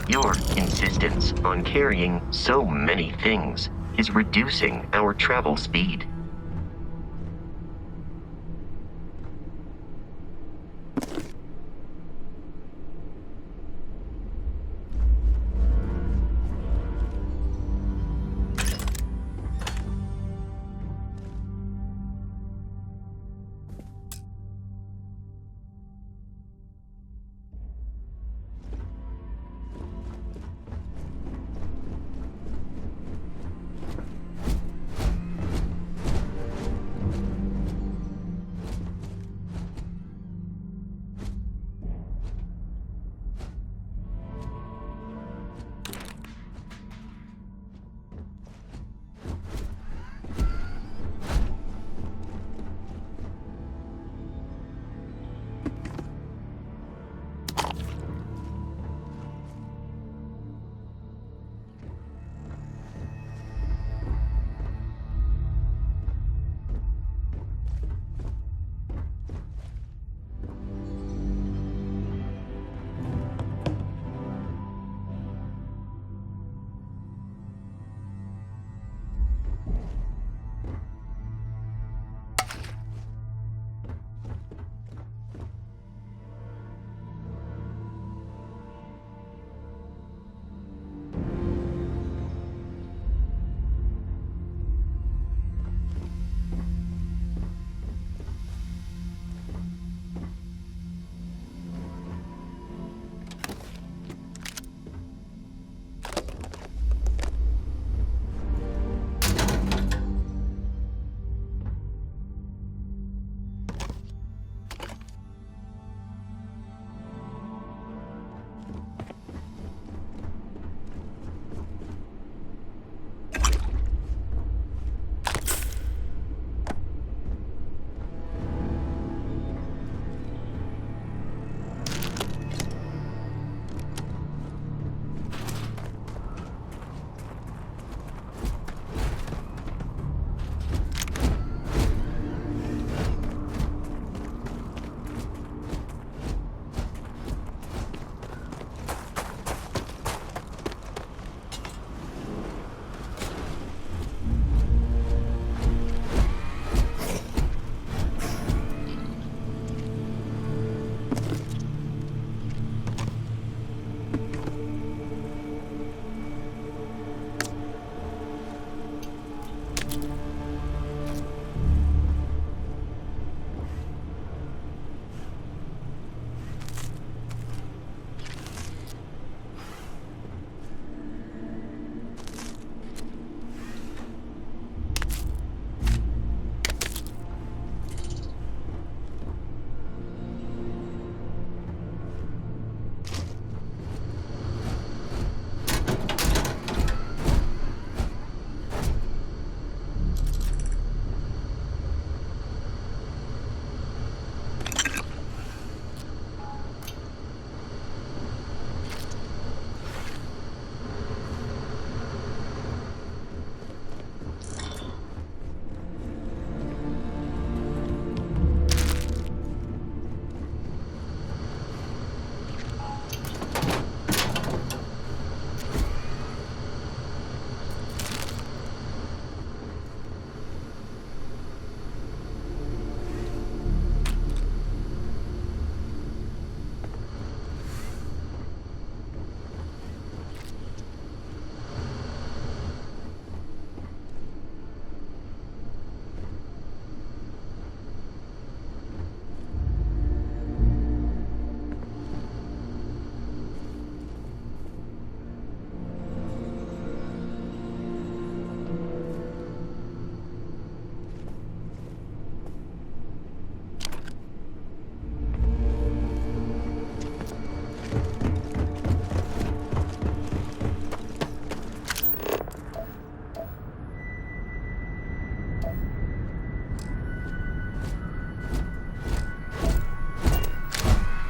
Your insistence on carrying so many things is reducing our travel speed.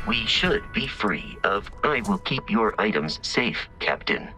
We should be free of... I will keep your items safe, Captain.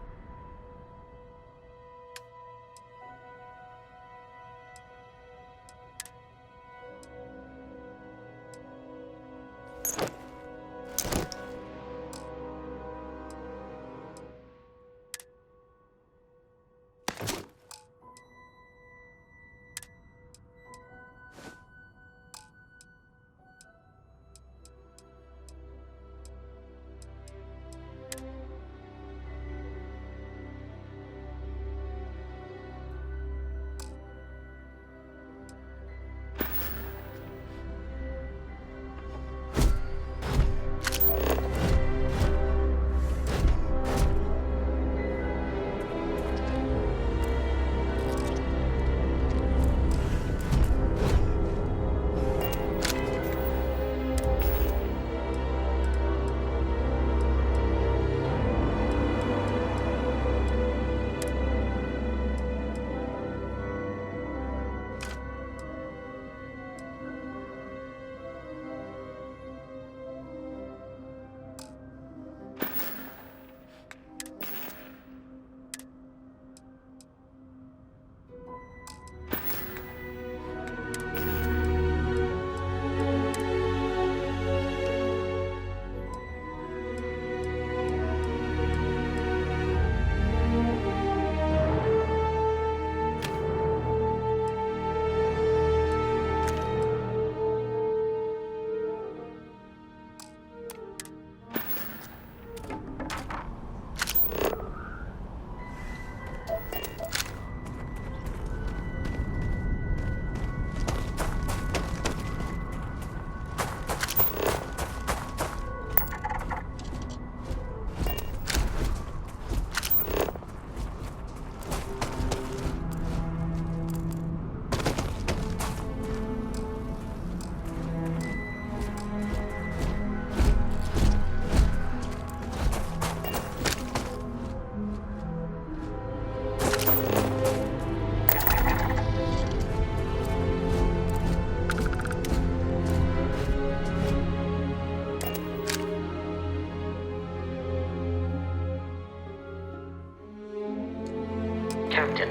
Captain,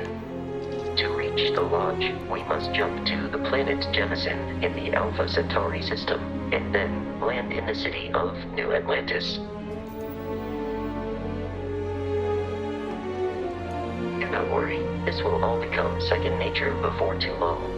to reach the launch, we must jump to the planet Jemison in the Alpha Centauri system, and then land in the city of New Atlantis. Do not worry, this will all become second nature before too long.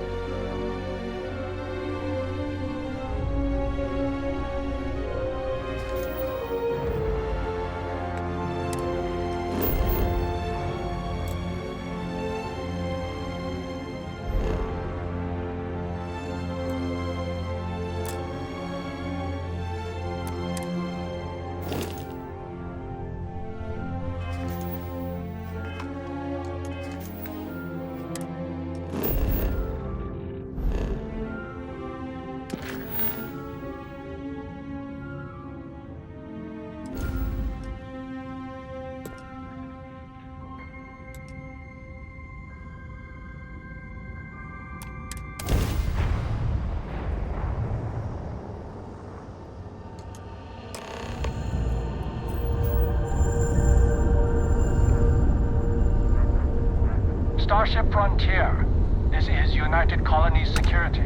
Starship Frontier. This is United Colonies Security.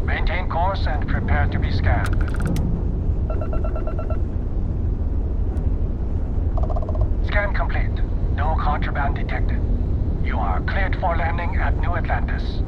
Maintain course and prepare to be scanned. Scan complete. No contraband detected. You are cleared for landing at New Atlantis.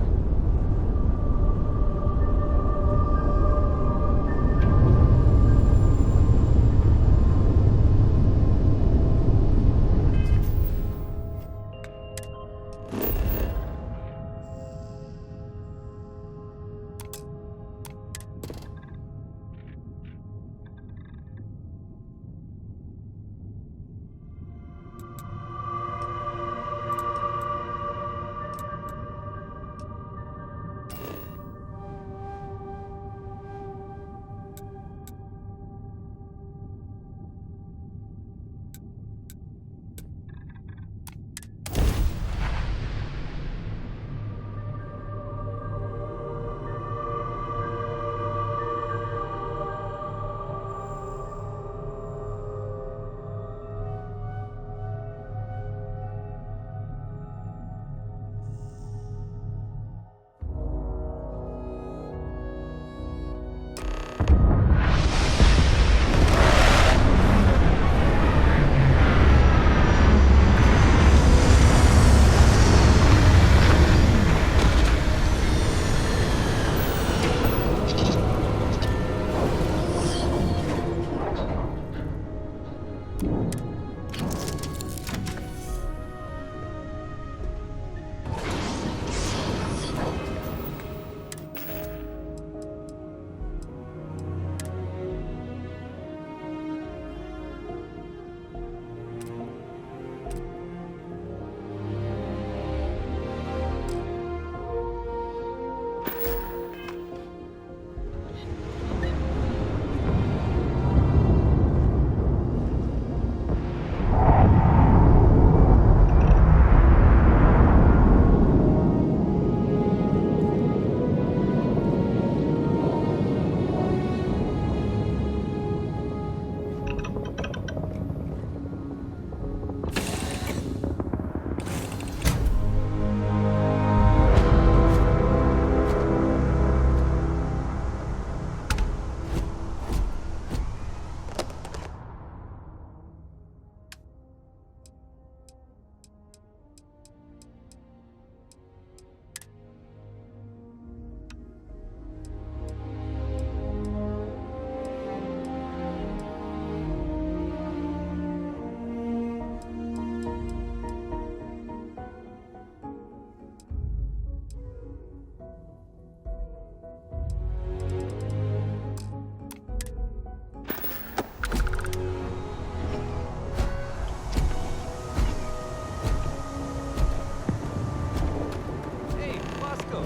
Roscoe.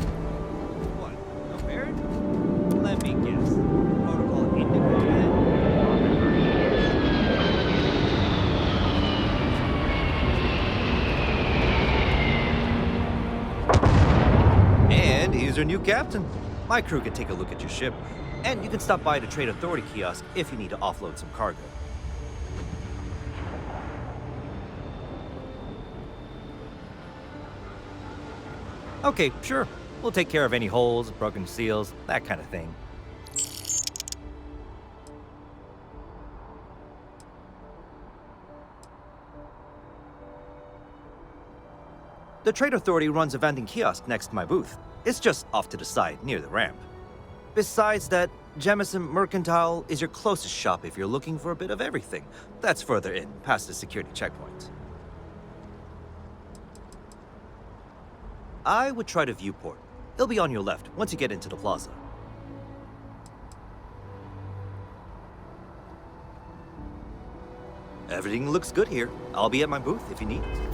What? No Barrett? Let me guess. Protocol Indigo Man? And he's your new captain. My crew can take a look at your ship, and you can stop by the Trade Authority kiosk if you need to offload some cargo. Okay, sure. We'll take care of any holes, broken seals, that kind of thing. The Trade Authority runs a vending kiosk next to my booth. It's just off to the side, near the ramp. Besides that, Jemison Mercantile is your closest shop if you're looking for a bit of everything. That's further in, past the security checkpoint. I would try the viewport. It'll be on your left once you get into the plaza. Everything looks good here. I'll be at my booth if you need it.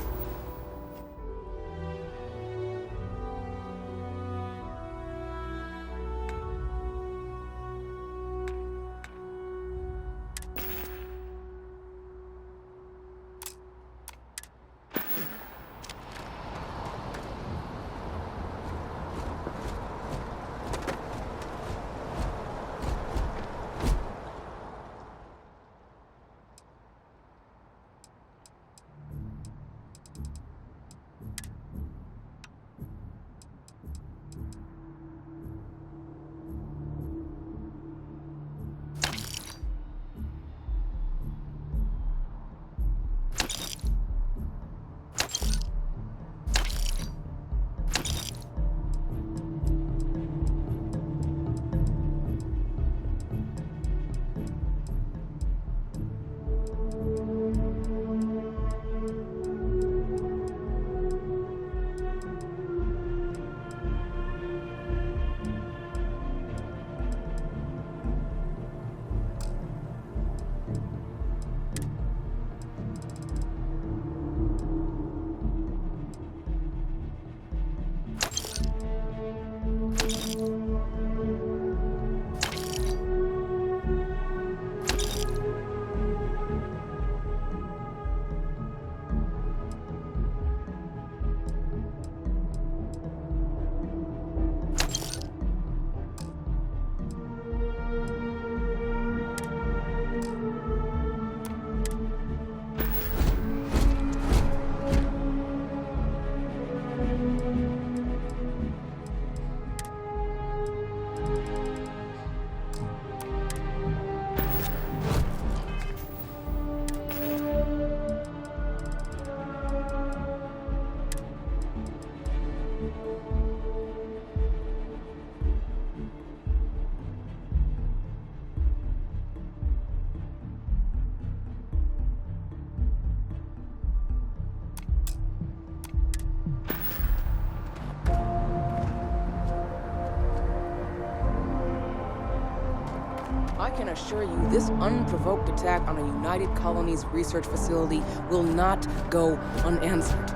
I can assure you this unprovoked attack on a United Colonies research facility will not go unanswered.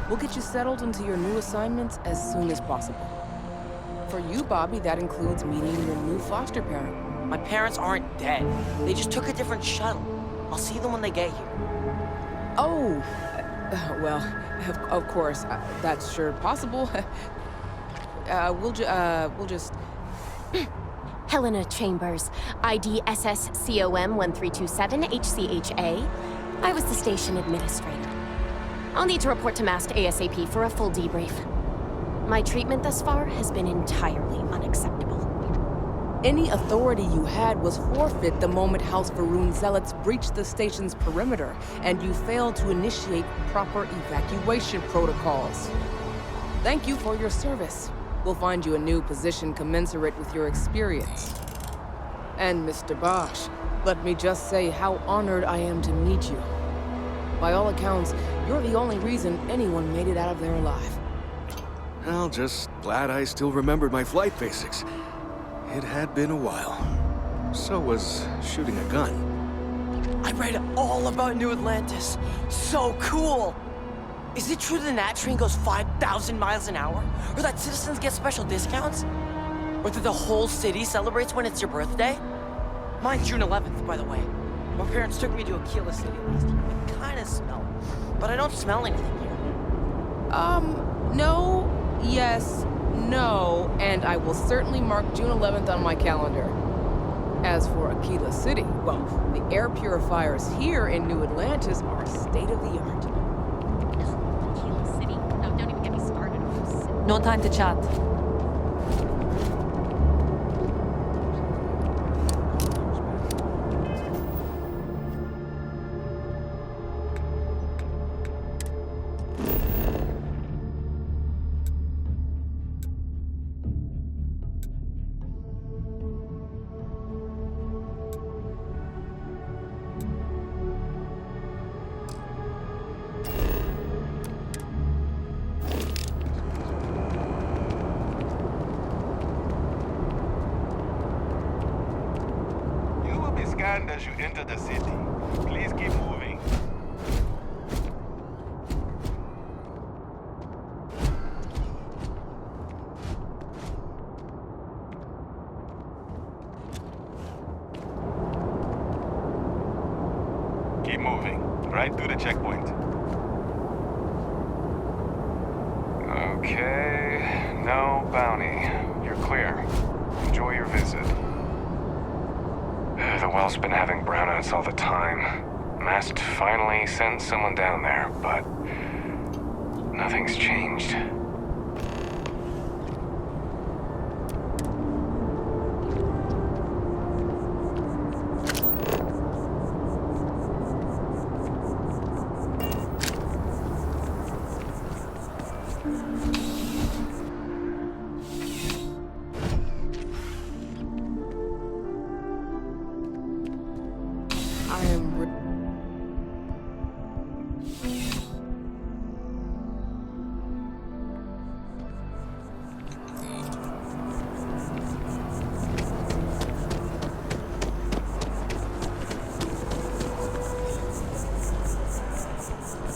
We'll get you settled into your new assignments as soon as possible. For you, Bobby, that includes meeting your new foster parent. My parents aren't dead. They just took a different shuttle. I'll see them when they get here. Oh, well, of course, that's sure possible. We'll just... Helena Chambers, ID SSCOM 1327 HCHA. I was the station administrator. I'll need to report to MAST ASAP for a full debrief. My treatment thus far has been entirely unacceptable. Any authority you had was forfeit the moment House Varun zealots breached the station's perimeter, and you failed to initiate proper evacuation protocols. Thank you for your service. We'll find you a new position commensurate with your experience. And Mr. Bosch, let me just say how honored I am to meet you. By all accounts, you're the only reason anyone made it out of there alive. Well, just glad I still remembered my flight basics. It had been a while. So was shooting a gun. I read all about New Atlantis. So cool! Is it true the Nat train goes 5,000 miles an hour? Or that citizens get special discounts? Or that the whole city celebrates when it's your birthday? Mine's June 11th, by the way. My parents took me to Aquila City last year. I kinda smell it, but I don't smell anything here. No, yes, no, and I will certainly mark June 11th on my calendar. As for Aquila City, well, the air purifiers here in New Atlantis are state-of-the-art. Aquila City? No, don't even get me started on this. No time to chat. As you enter the city, please keep moving. Keep moving, right through the checkpoint. Okay, no bounty. You're clear. Enjoy your visit. The well's been having brownouts all the time. Mast finally sent someone down there, but nothing's changed.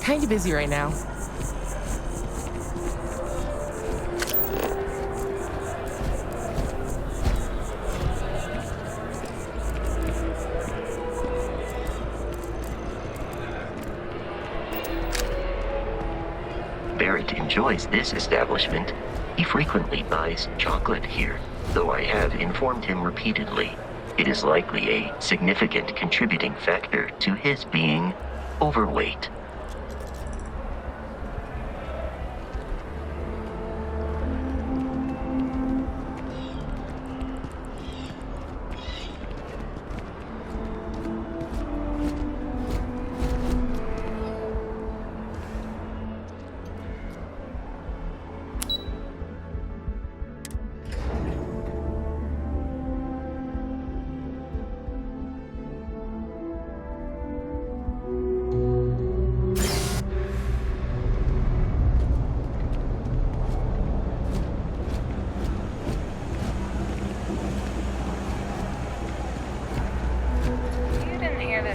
Kinda busy right now. Barrett enjoys this establishment. He frequently buys chocolate here, though I have informed him repeatedly it is likely a significant contributing factor to his being overweight.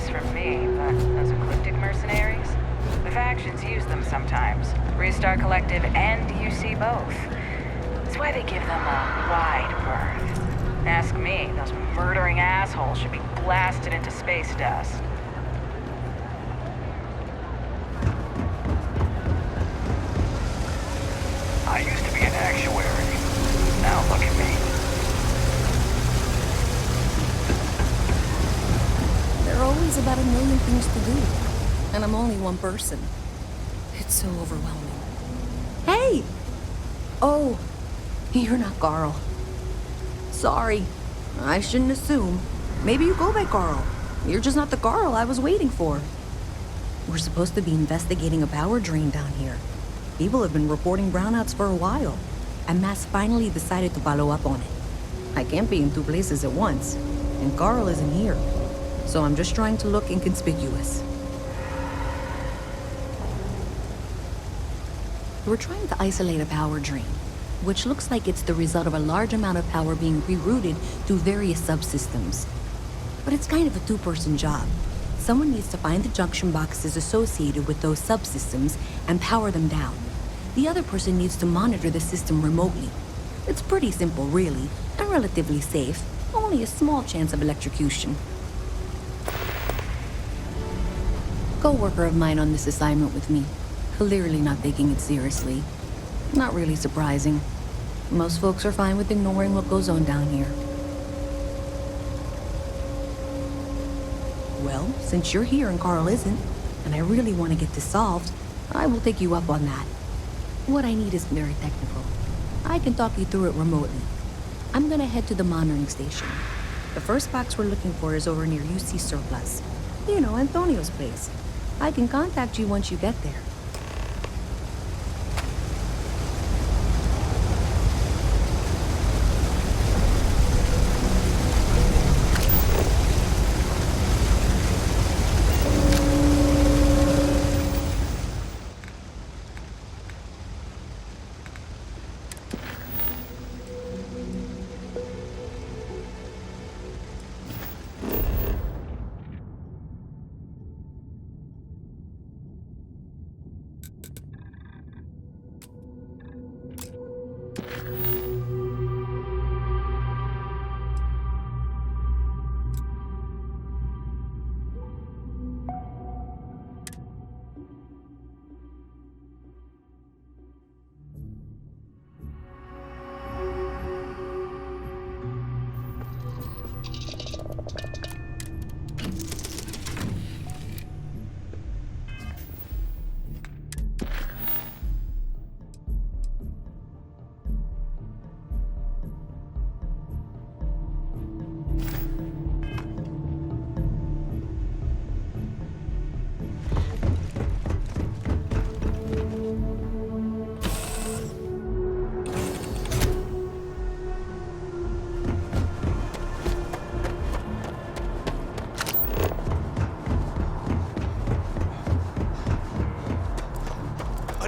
From me, but those ecliptic mercenaries? The factions use them sometimes. Restar Collective and UC both. That's why they give them a wide berth. Ask me, those murdering assholes should be blasted into space dust. I used to be an actuary. Now look at me. There are always about a million things to do, and I'm only one person. It's so overwhelming. Hey! Oh, you're not Carl. Sorry, I shouldn't assume. Maybe you go by Carl. You're just not the Carl I was waiting for. We're supposed to be investigating a power drain down here. People have been reporting brownouts for a while, and Mass finally decided to follow up on it. I can't be in two places at once, and Carl isn't here. So I'm just trying to look inconspicuous. We're trying to isolate a power drain, which looks like it's the result of a large amount of power being rerouted to various subsystems. But it's kind of a two-person job. Someone needs to find the junction boxes associated with those subsystems and power them down. The other person needs to monitor the system remotely. It's pretty simple, really, and relatively safe. Only a small chance of electrocution. Co-worker of mine on this assignment with me. Clearly not taking it seriously. Not really surprising. Most folks are fine with ignoring what goes on down here. Well, since you're here and Carl isn't, and I really want to get this solved, I will take you up on that. What I need is very technical. I can talk you through it remotely. I'm gonna head to the monitoring station. The first box we're looking for is over near UC Surplus. You know, Antonio's place. I can contact you once you get there.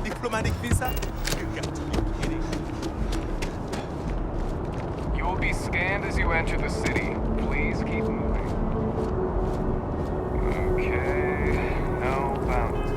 Diplomatic visa? You got to be kidding. You will be scanned as you enter the city. Please keep moving. Okay, no bounds.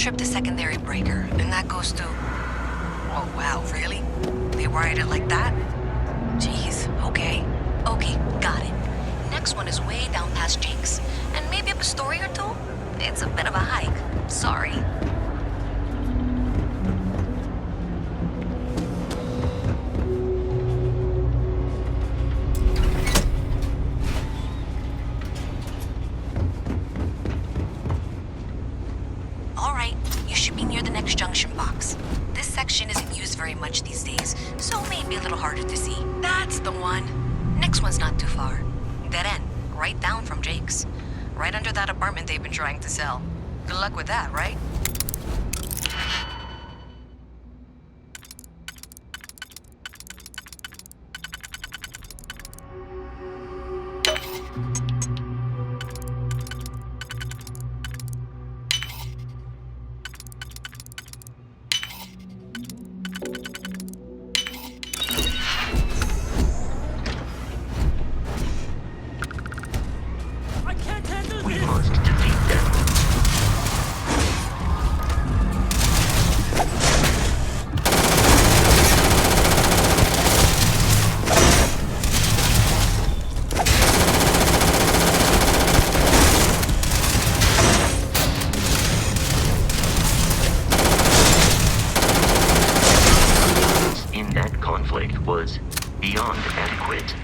trip to secondary breaker, and that goes to... Oh, wow, really? They wired it like that? Jeez, okay. Okay, got it. Next one is way down past Jake's, and maybe up a story or two? It's a bit of a hike. Sorry. Junction box. This section isn't used very much these days, so maybe a little harder to see. That's the one. Next one's not too far. Dead end, right down from Jake's. Right under that apartment they've been trying to sell. Good luck with that, right? We must defeat them. In that conflict was beyond adequate.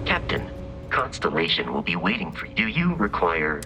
Captain, Constellation will be waiting for you. Do you require...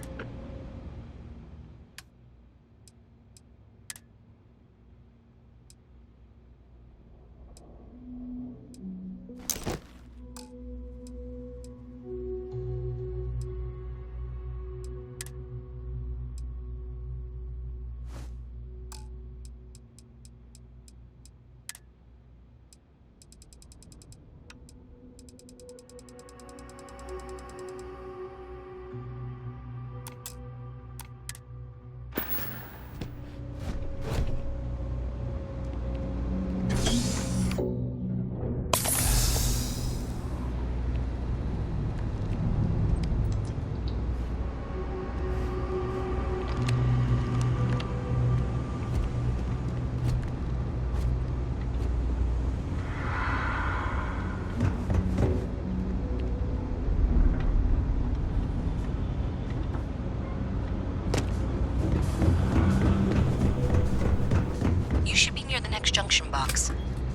You should be near the next junction box.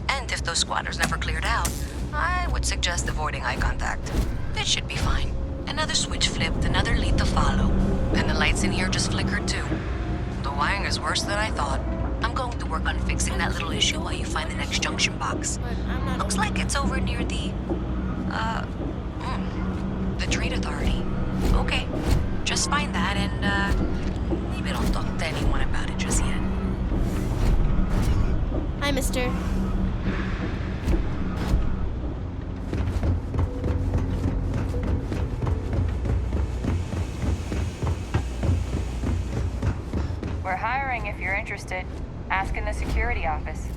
And if those squatters never cleared out, I would suggest avoiding eye contact. It should be fine. Another switch flipped, another lead to follow. And the lights in here just flickered too. The wiring is worse than I thought. I'm going to work on fixing that little issue while you find the next junction box. Looks like it's over near the Trade Authority. Okay, just find that and, maybe don't talk to anyone about it just yet. Hi, mister. hiring if you're interested. Ask in the security office.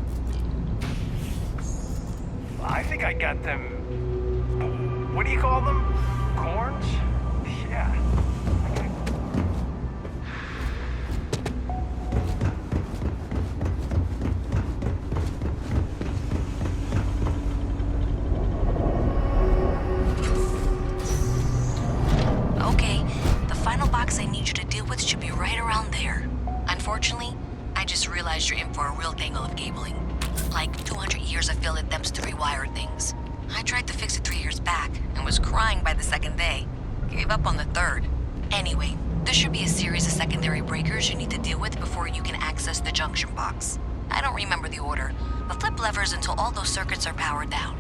I think I got them. What do you call them? Corns? Yeah. Okay, the final box I need you to deal with should be right around there. Unfortunately, I just realized you're in for a real tangle of cabling. Like 200 years of fill attempts to rewire things. I tried to fix it 3 years back and was crying by the second day. Gave up on the third. Anyway, there should be a series of secondary breakers you need to deal with before you can access the junction box. I don't remember the order, but flip levers until all those circuits are powered down.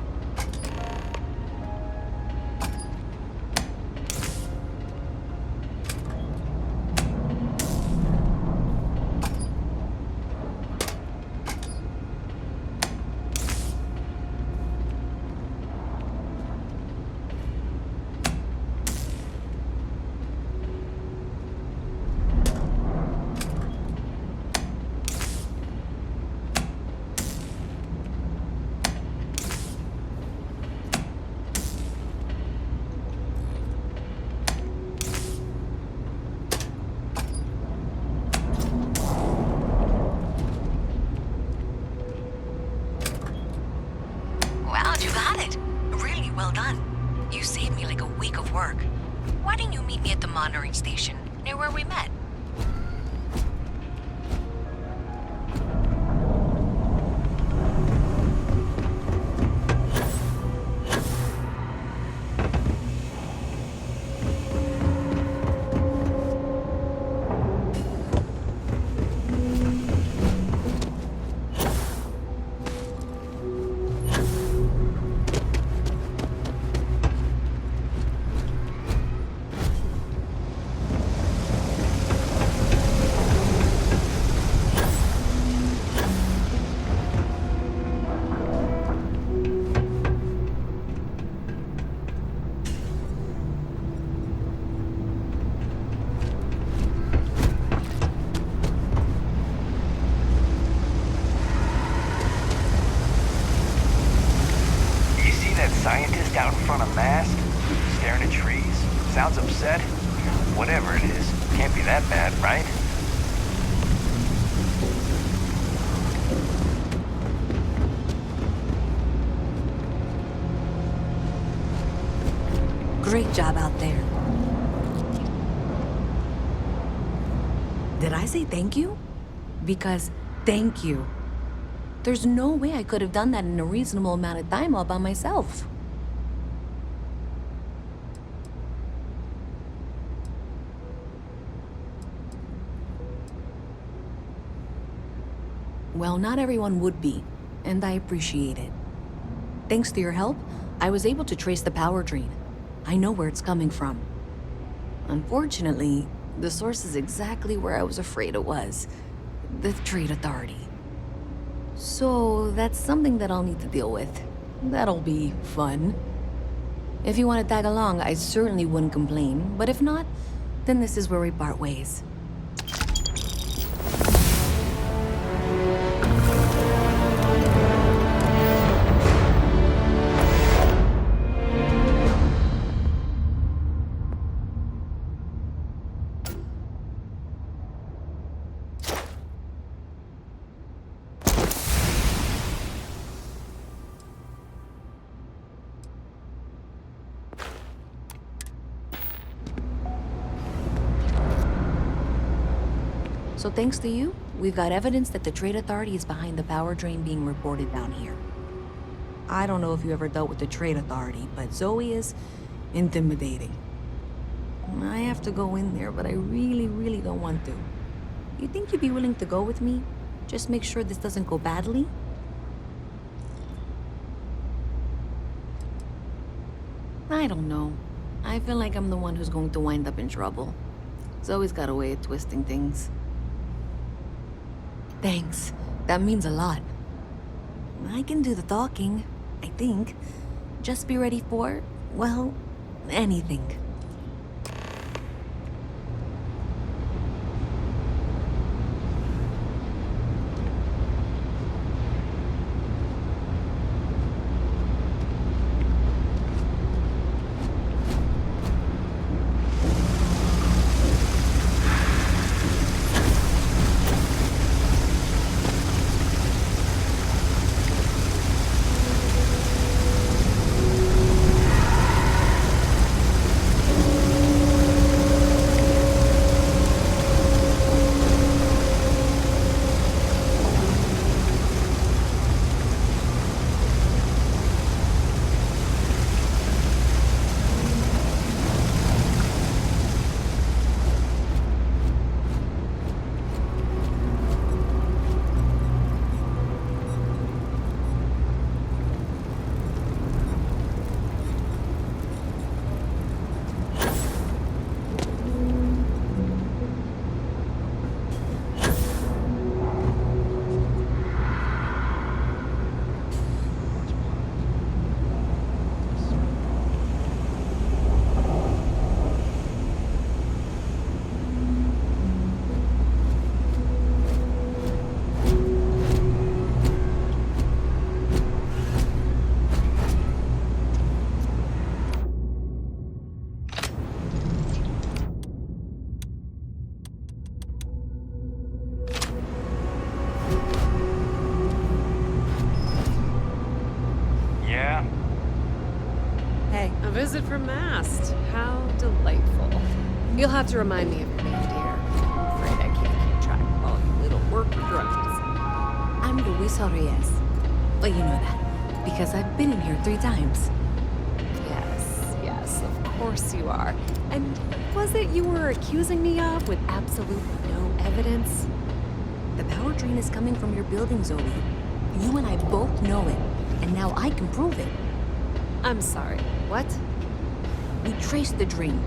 Wow, you got it. Really well done. You saved me like a week of work. Why didn't you meet me at the monitoring station, near where we met? Scientist out in front of mast, staring at trees. Sounds upset. Whatever it is, can't be that bad, right? Great job out there. Did I say thank you? Because thank you. There's no way I could have done that in a reasonable amount of time all by myself. Well, not everyone would be, and I appreciate it. Thanks to your help, I was able to trace the power drain. I know where it's coming from. Unfortunately, the source is exactly where I was afraid it was. The Trade Authority. So that's something that I'll need to deal with. That'll be fun. If you want to tag along, I certainly wouldn't complain, but if not, then this is where we part ways. So thanks to you, we've got evidence that the Trade Authority is behind the power drain being reported down here. I don't know if you ever dealt with the Trade Authority, but Zoe is intimidating. I have to go in there, but I really don't want to. You think you'd be willing to go with me? Just make sure this doesn't go badly? I don't know. I feel like I'm the one who's going to wind up in trouble. Zoe's got a way of twisting things. Thanks. That means a lot. I can do the talking, I think. Just be ready for, well, anything. visit from Mast. How delightful. You'll have to remind me of your name, dear. I'm afraid I can't keep track of all you little work drones. I'm Luisa Reyes. Well, you know that, because I've been in here 3 times. Yes, of course you are. And was it you were accusing me of with absolutely no evidence? The power drain is coming from your building, Zoe. You and I both know it, and now I can prove it. I'm sorry, what? We traced the drain,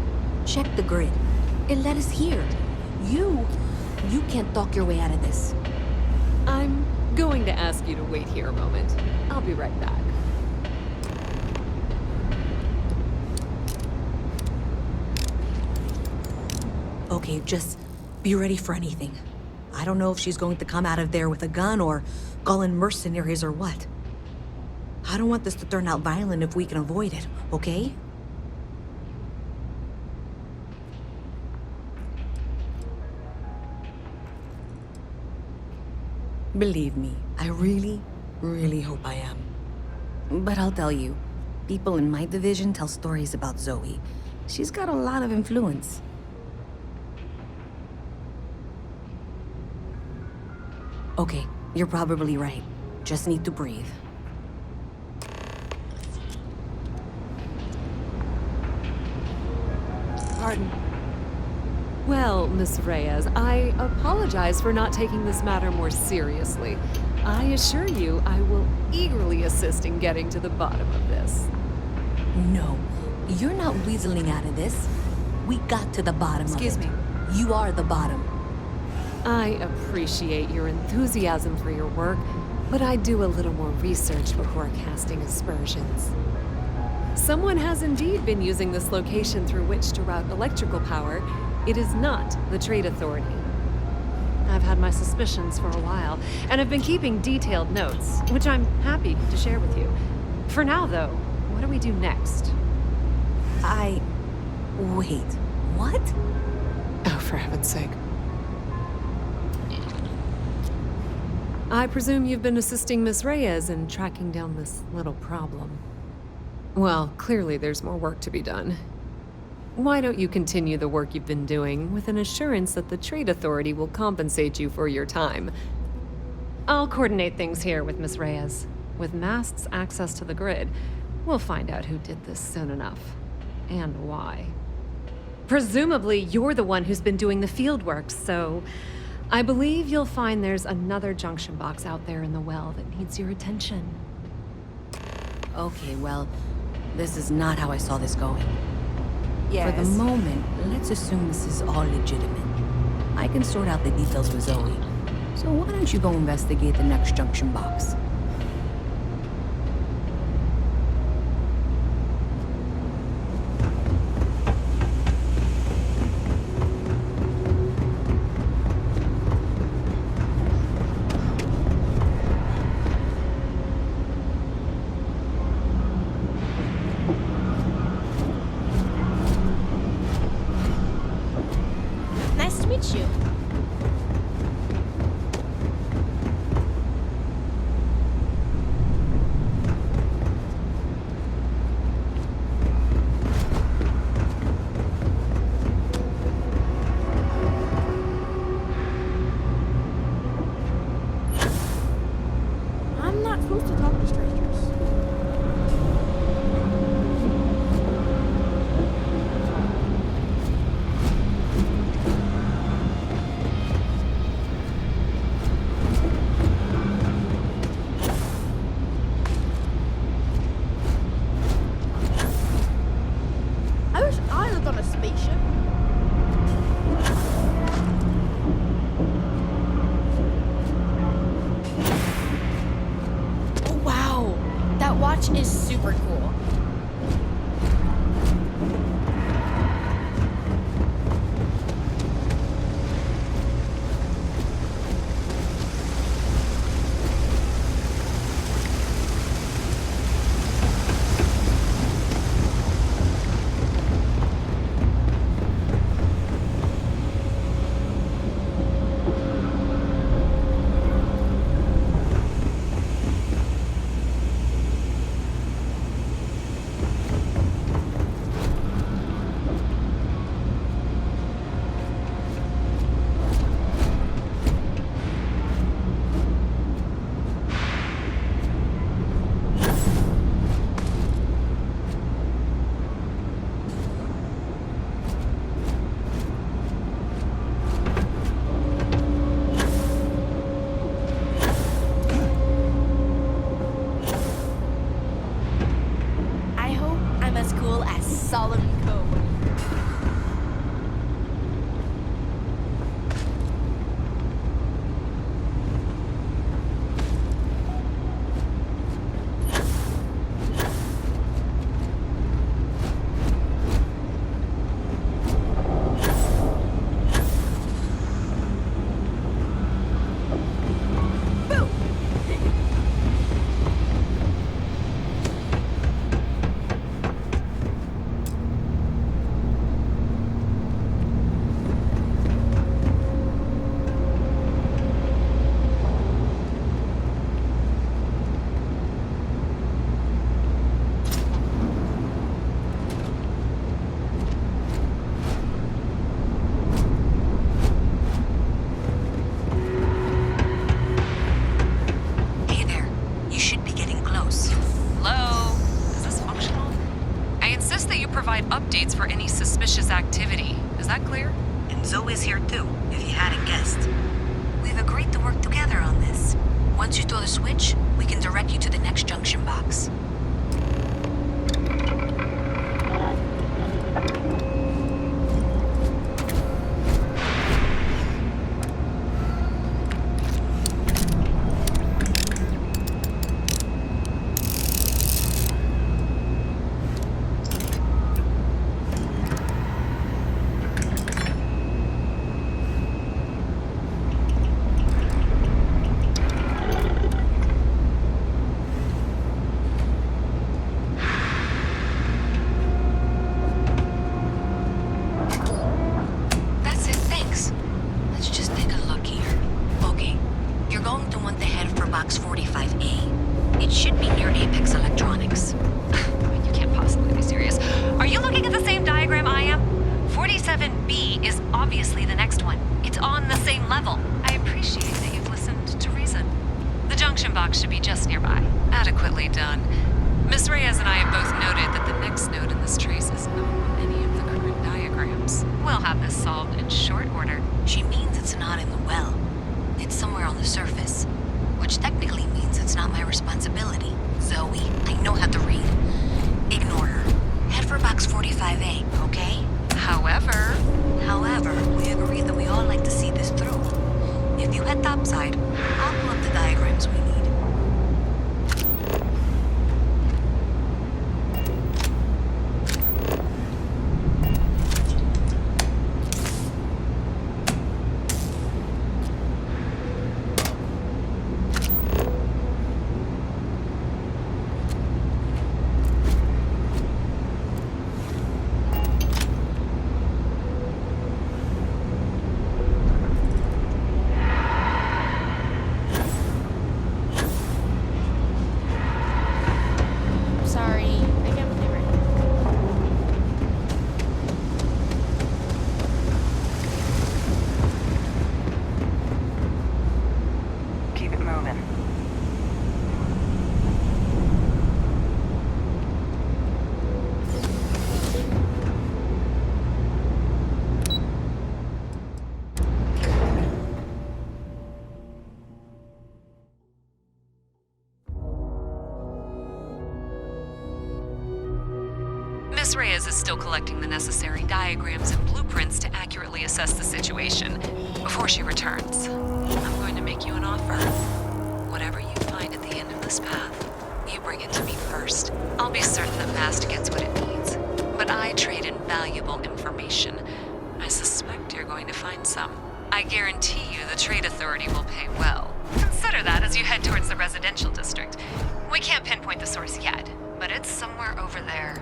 checked the grid. It led us here. You can't talk your way out of this. I'm going to ask you to wait here a moment. I'll be right back. Okay, just be ready for anything. I don't know if she's going to come out of there with a gun or call in mercenaries or what. I don't want this to turn out violent if we can avoid it, okay? Believe me, I really, really hope I am. But I'll tell you, people in my division tell stories about Zoe. She's got a lot of influence. Okay, you're probably right. Just need to breathe. Pardon. Well, Miss Reyes, I apologize for not taking this matter more seriously. I assure you, I will eagerly assist in getting to the bottom of this. No, you're not weaseling out of this. We got to the bottom of it. Excuse me. You are the bottom. I appreciate your enthusiasm for your work, but I do a little more research before casting aspersions. Someone has indeed been using this location through which to route electrical power. It is not the Trade Authority. I've had my suspicions for a while, and have been keeping detailed notes, which I'm happy to share with you. For now, though, what do we do next? Wait, what? Oh, for heaven's sake. I presume you've been assisting Miss Reyes in tracking down this little problem. Well, clearly there's more work to be done. Why don't you continue the work you've been doing with an assurance that the Trade Authority will compensate you for your time? I'll coordinate things here with Miss Reyes. With Mast's access to the grid, we'll find out who did this soon enough. And why. Presumably, you're the one who's been doing the field work, so I believe you'll find there's another junction box out there in the well that needs your attention. Okay, well, this is not how I saw this going. Yes. For the moment, let's assume this is all legitimate. I can sort out the details with Zoe. So why don't you go investigate the next junction box? Nice to meet you. I'm not supposed to talk to strangers. I wish I lived on a spaceship. Oh, wow, that watch is super cool. Once you throw the switch, we can direct you to the next junction box. Miss Reyes is still collecting the necessary diagrams and blueprints to accurately assess the situation before she returns. I'm going to make you an offer. Whatever you find at the end of this path, you bring it to me first. I'll be certain that Mast gets what it needs, but I trade in valuable information. I suspect you're going to find some. I guarantee you the Trade Authority will pay well. Consider that as you head towards the residential district. We can't pinpoint the source yet, but it's somewhere over there.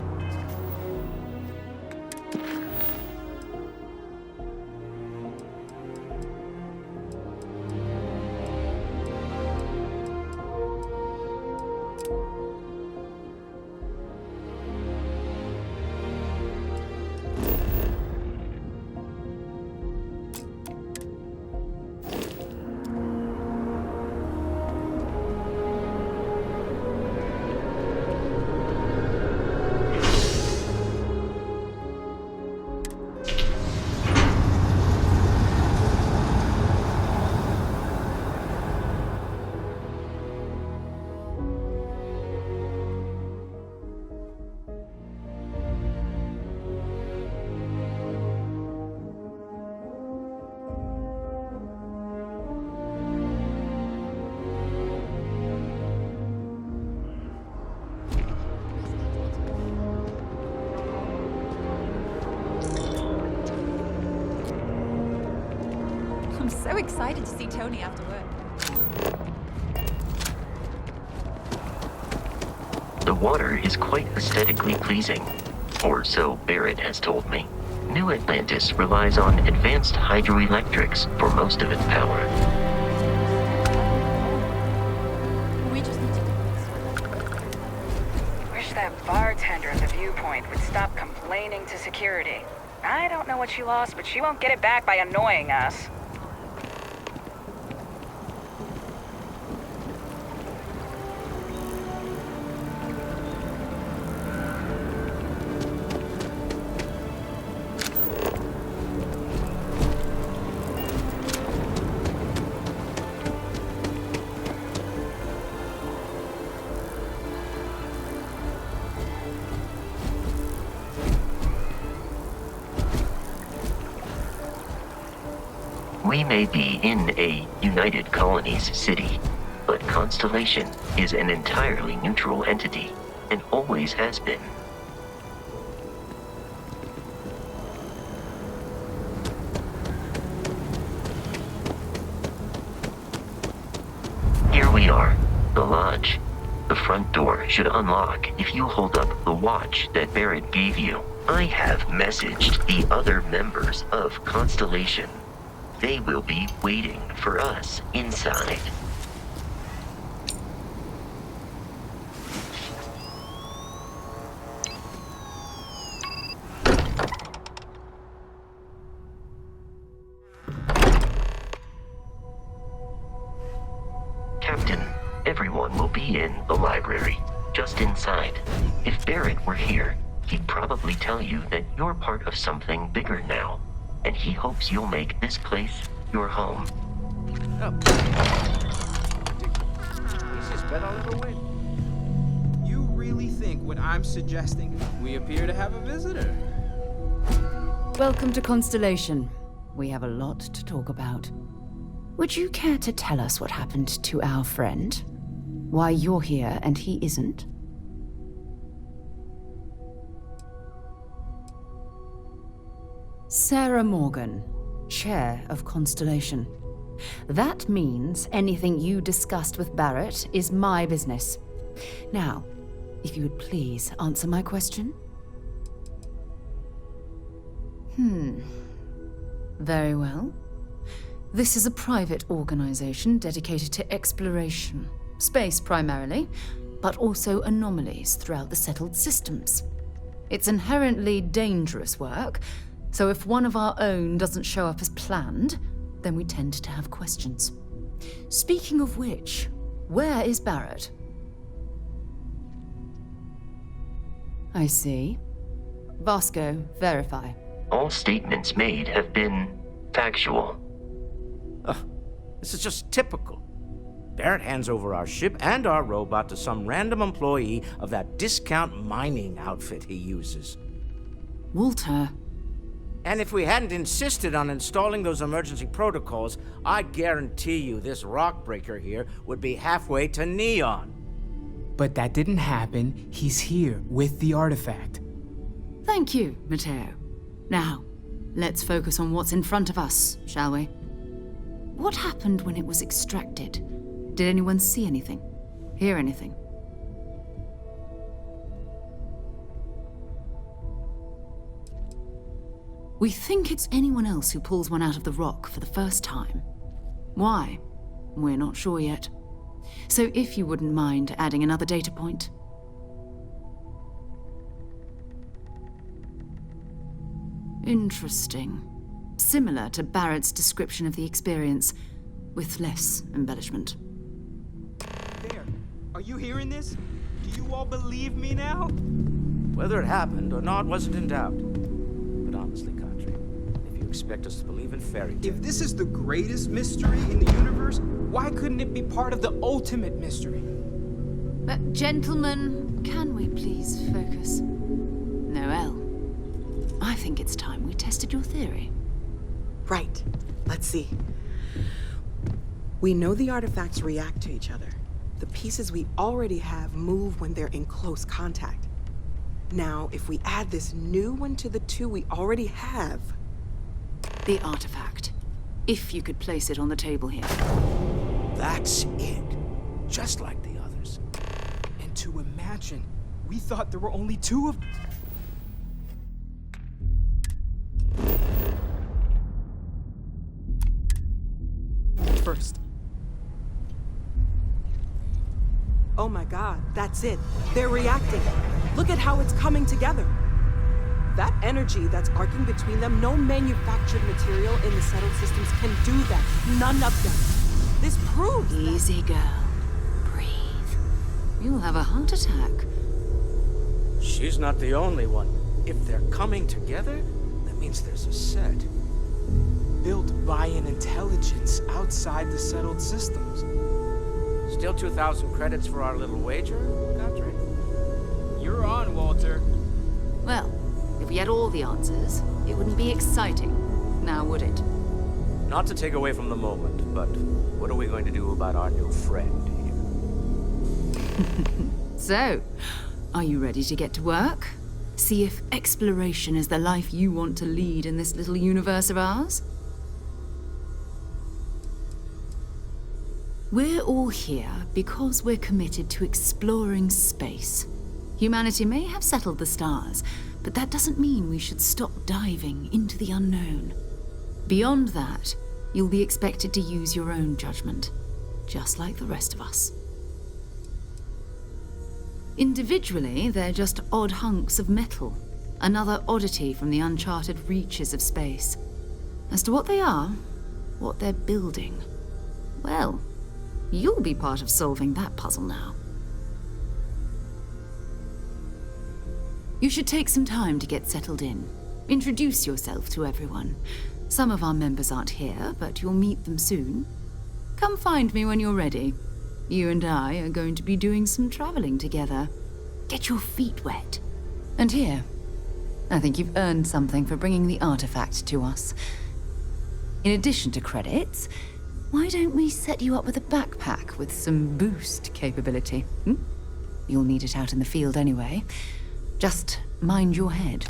I'm so excited to see Tony after work. The water is quite aesthetically pleasing, or so Barrett has told me. New Atlantis relies on advanced hydroelectrics for most of its power. We just need to do Wish that bartender at the viewpoint would stop complaining to security. I don't know what she lost, but she won't get it back by annoying us. We may be in a United Colonies city, but Constellation is an entirely neutral entity, and always has been. Here we are, the lodge. The front door should unlock if you hold up the watch that Barrett gave you. I have messaged the other members of Constellation. They will be waiting for us inside. Captain, everyone will be in the library, just inside. If Barrett were here, he'd probably tell you that you're part of something bigger now, and he hopes you'll make this place your home. You really think what I'm suggesting? We appear to have a visitor. Welcome to Constellation. We have a lot to talk about. Would you care to tell us what happened to our friend? Why you're here and he isn't? Sarah Morgan, Chair of Constellation. That means anything you discussed with Barrett is my business. Now, if you would please answer my question. Very well. This is a private organization dedicated to exploration. Space primarily, but also anomalies throughout the settled systems. It's inherently dangerous work, so if one of our own doesn't show up as planned, then we tend to have questions. Speaking of which, where is Barrett? I see. Vasco, verify. All statements made have been factual. This is just typical. Barrett hands over our ship and our robot to some random employee of that discount mining outfit he uses. Walter. And if we hadn't insisted on installing those emergency protocols, I guarantee you this rock breaker here would be halfway to Neon. But that didn't happen. He's here with the artifact. Thank you, Matteo. Now, let's focus on what's in front of us, shall we? What happened when it was extracted? Did anyone see anything? Hear anything? We think it's anyone else who pulls one out of the rock for the first time. Why? We're not sure yet. So if you wouldn't mind adding another data point. Interesting. Similar to Barrett's description of the experience, with less embellishment. There. Are you hearing this? Do you all believe me now? Whether it happened or not wasn't in doubt. But honestly, Country, if you expect us to believe in fairy tales... If this is the greatest mystery in the universe, why couldn't it be part of the ultimate mystery? Gentlemen, can we please focus? Noelle, I think it's time we tested your theory. Right. Let's see. We know the artifacts react to each other. The pieces we already have move when they're in close contact. Now, if we add this new one to the two we already have... The artifact. If you could place it on the table here. That's it. Just like the others. And to imagine, we thought there were only two of... First. Oh my god, that's it. They're reacting. Look at how it's coming together. That energy that's arcing between them, no manufactured material in the settled systems can do that. None of them. This proves Easy, girl. Breathe. You'll have a heart attack. She's not the only one. If they're coming together, that means there's a set. Built by an intelligence outside the settled systems. Still 2,000 credits for our little wager, Country? You're on, Walter. Well, if we had all the answers, it wouldn't be exciting, now would it? Not to take away from the moment, but what are we going to do about our new friend here? So, are you ready to get to work? See if exploration is the life you want to lead in this little universe of ours? We're all here because we're committed to exploring space. Humanity may have settled the stars, but that doesn't mean we should stop diving into the unknown. Beyond that, you'll be expected to use your own judgment, just like the rest of us. Individually, they're just odd hunks of metal, another oddity from the uncharted reaches of space. As to what they are, what they're building, well, you'll be part of solving that puzzle now. You should take some time to get settled in. Introduce yourself to everyone. Some of our members aren't here, but you'll meet them soon. Come find me when you're ready. You and I are going to be doing some traveling together. Get your feet wet. And here, I think you've earned something for bringing the artifact to us. In addition to credits, why don't we set you up with a backpack with some boost capability? You'll need it out in the field anyway. Just mind your head.